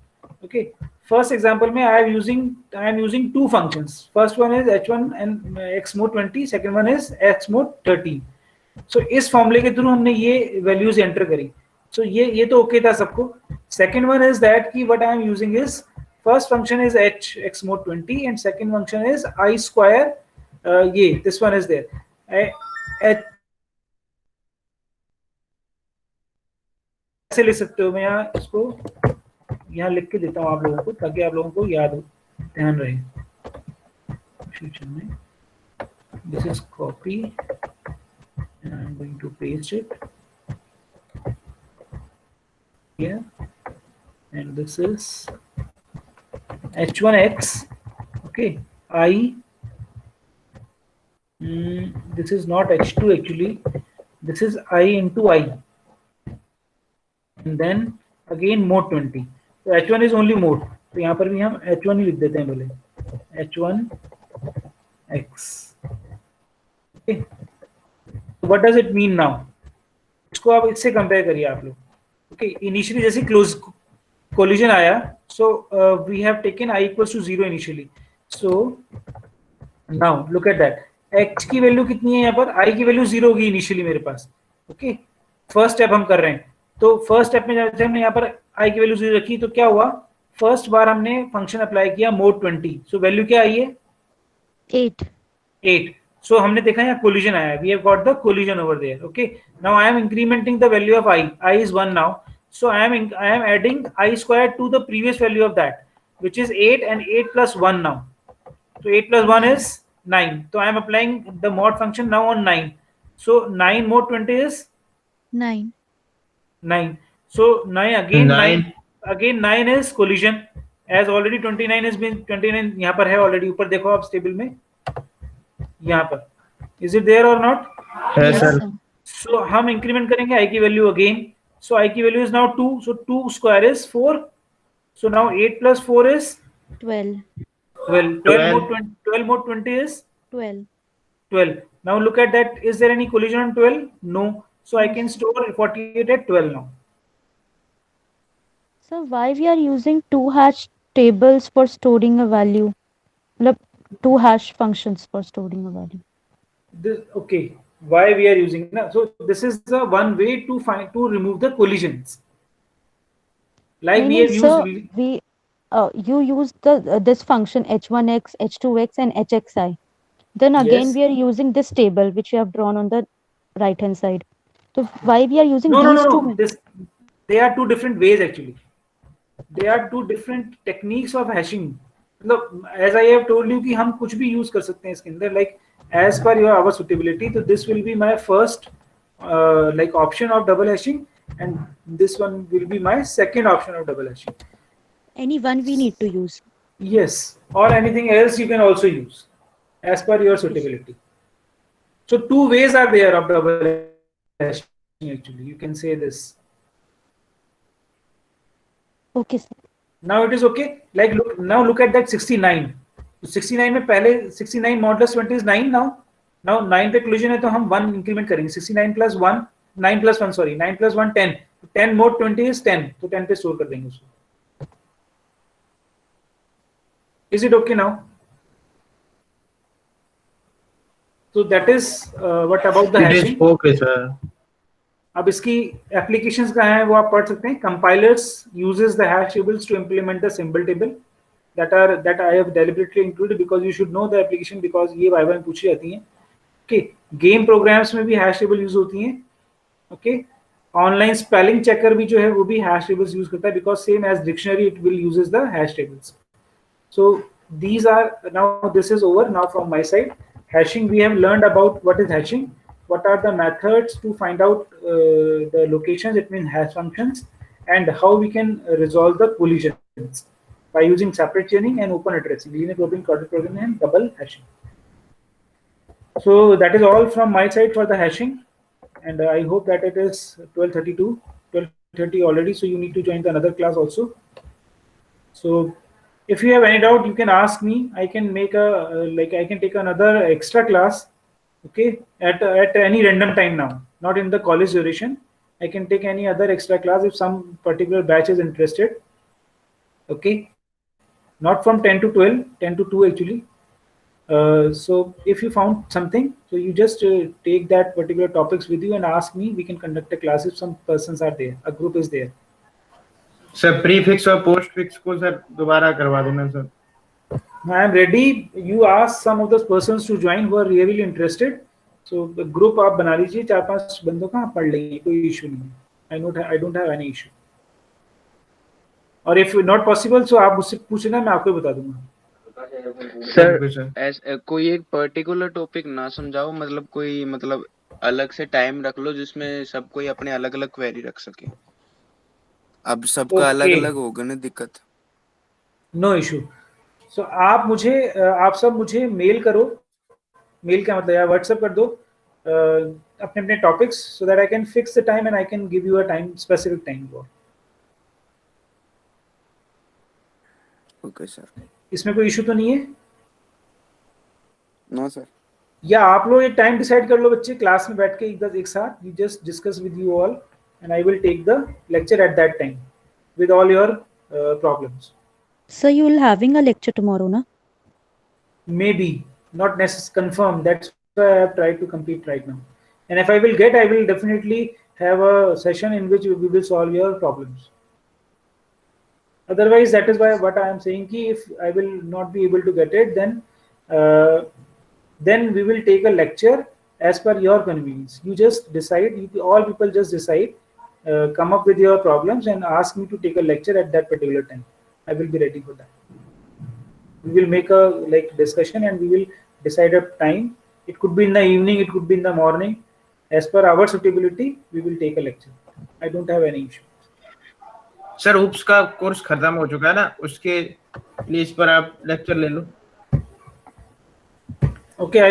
okay, first example में I am using two functions. First one is h1 and x mod 20, second one is x mod 13. So इस फॉर्मूले के थ्रू हमने ये वैल्यूज एंटर करी. सो ये तो okay था सबको. सेकंड वन इज दैट कि what I am using is, first function is x mod 20 and second function is i square. ये दिस वन इज देयर. ऐसे ले सकते हो. मैं यहाँ इसको यहाँ लिख के देता हूँ आप लोगों को ताकि आप लोगों को याद हो, ध्यान रहे फ्यूचर में. This is copy and I'm going to paste it here, and this is h1x. Okay, I. This is not h2 actually. This is I into I, and then again mode 20. So h1 is only mode. तो यहाँ पर भी हम h1 ही लिख देते हैं बोले h1x. Okay. What does it mean now? इसको आप इससे कंपेयर करिए आप लोग. Okay, initially जैसे close collision आया, so we have taken I equals to 0 initially. So now look at that. X की वैल्यू कितनी है यहाँ पर? I की वैल्यू 0 होगी इनिशियली मेरे पास. ओके, फर्स्ट स्टेप हम कर रहे हैं. तो फर्स्ट स्टेप में जब हमने यहाँ पर I की वैल्यू 0 रखी तो क्या हुआ? फर्स्ट बार हमने फंक्शन अप्लाई किया मोड 20. सो वैल्यू क्या आई है? 8. So हमने देखा यहाँ collision आया है. We have got the collision over there. Okay. Now I am incrementing the value of I. I is 1 now. So I am adding I squared to the previous value of that, which is 8, and 8 plus 1 now. So 8 plus 1 is 9. So I am applying the mod function now on 9. So 9 mod 20 is 9. 9. So 9 again 9 is collision. As already 29 has been 29 यहाँ पर है already. ऊपर देखो आप table में यहाँ पर. Is it there or not? Yes, sir. So हम इंक्रीमेंट करेंगे I की वैल्यू again. So I की value is now 2. So 2 square is 4. So now 8 plus 4 is 12. 12. 12 mod 20 is 12. 12. Now look at that. Is there any collision on 12? No. So I can store 48 at 12 now. So why we are using two hash tables for storing a value? मतलब two hash functions for storing a value. Okay. Why we are using now? So this is the one way to remove the collisions. Like we have used. You use the this function h1x, h2x, and hxi. Then again Yes. we are using this table which you have drawn on the right hand side. So why we are using No. these two? They are two different ways actually. They are two different techniques of hashing. As I have told you कि हम कुछ भी use कर सकते हैं इसके अंदर, like as per our suitability. So this will be my first like option of double hashing, and this one will be my second option of double hashing. Any one we need to use. Yes, or anything else you can also use as per your suitability. So two ways are there of double hashing actually. You can say this. Okay, sir. Now it is okay. Like look at that 69. 69 में पहले 69 modulus 20 is 9 now. Now 9 पे collision है तो हम 1 increment करेंगे. 69 plus 1, 9 plus 1 sorry, 9 plus 1 10. 10 mod 20 is 10. तो 10 पे store कर देंगे उसको. Is it okay now? So that is what about the hashing. It is okay, sir. अब इसकी applications कहाँ हैं वो आप पढ़ सकते हैं. Compilers uses the hash tables to implement the symbol table that I have deliberately included because you should know the application because ये वाइवा में पूछी जाती हैं. Okay, game programs में भी hash table use होती हैं. Okay, online spelling checker भी जो है वो भी hash tables use करता है because same as dictionary it will uses the hash tables. So these are now this is over now from my side. Hashing, we have learned about what is hashing, what are the methods to find out the locations, it means hash functions, and how we can resolve the collisions by using separate chaining and open addressing, linear programming, quadratic programming, and double hashing. So that is all from my side for the hashing, and I hope that it is 12:32, 12:30 already, so you need to join the another class also. So if you have any doubt, you can ask me. I can make I can take another extra class, okay, at any random time now, not in the college duration. I can take any other extra class if some particular batch is interested, okay, not from 10 to 12, 10 to 2 actually. So if you found something, so you just take that particular topics with you and ask me. We can conduct a class if some persons are there, a group is there. Sir prefix और postfix को sir दोबारा करवा देना sir. I am ready. You ask some of those persons to join who are really interested. So the group आप बना लीजिए 4-5 बंदों का, आप पढ़ लेंगे, कोई इशू नहीं है. I don't have any issue. और इफ नॉट पॉसिबल सो आप मुझसे पूछना, मैं आपको बता दूंगा। Okay, sir. सर कोई एक पर्टिकुलर टॉपिक ना समझाओ, मतलब कोई मतलब अलग से टाइम रख लो जिसमें सब कोई अपने अलग अलग क्वेरी रख सके। अब सबका अलग ओके, अलग होगा ना दिक्कत। No issue. सो आप मुझे आप सब मुझे मेल करो, मेल का मतलब या व्हाट्सएप कर दो अपने अपने topics, so that I can fix the time and I can give you a time, specific time for. Okay sir. इसमें कोई इशू तो नहीं है? No sir. या आप लोग एक टाइम डिसाइड कर लो बच्चे, क्लास में बैठ के एक साथ, you just discuss with you all and I will take the lecture at that time with all your problems. Sir, you will having a lecture tomorrow, na? Maybe, not necessarily confirmed. That's why I have tried to complete right now. And if I will get, I will definitely have a session in which we will solve your problems. Otherwise, that is why what I am saying ki if I will not be able to get it, then we will take a lecture as per your convenience. You just decide. All people just decide. Come up with your problems and ask me to take a lecture at that particular time. I will be ready for that. We will make a discussion and we will decide a time. It could be in the evening, it could be in the morning. As per our suitability, we will take a lecture. I don't have any issue. Sir UPS का course खत्म हो चुका है ना, उसके लिए इस पर आप लेक्चर ले लो। Okay.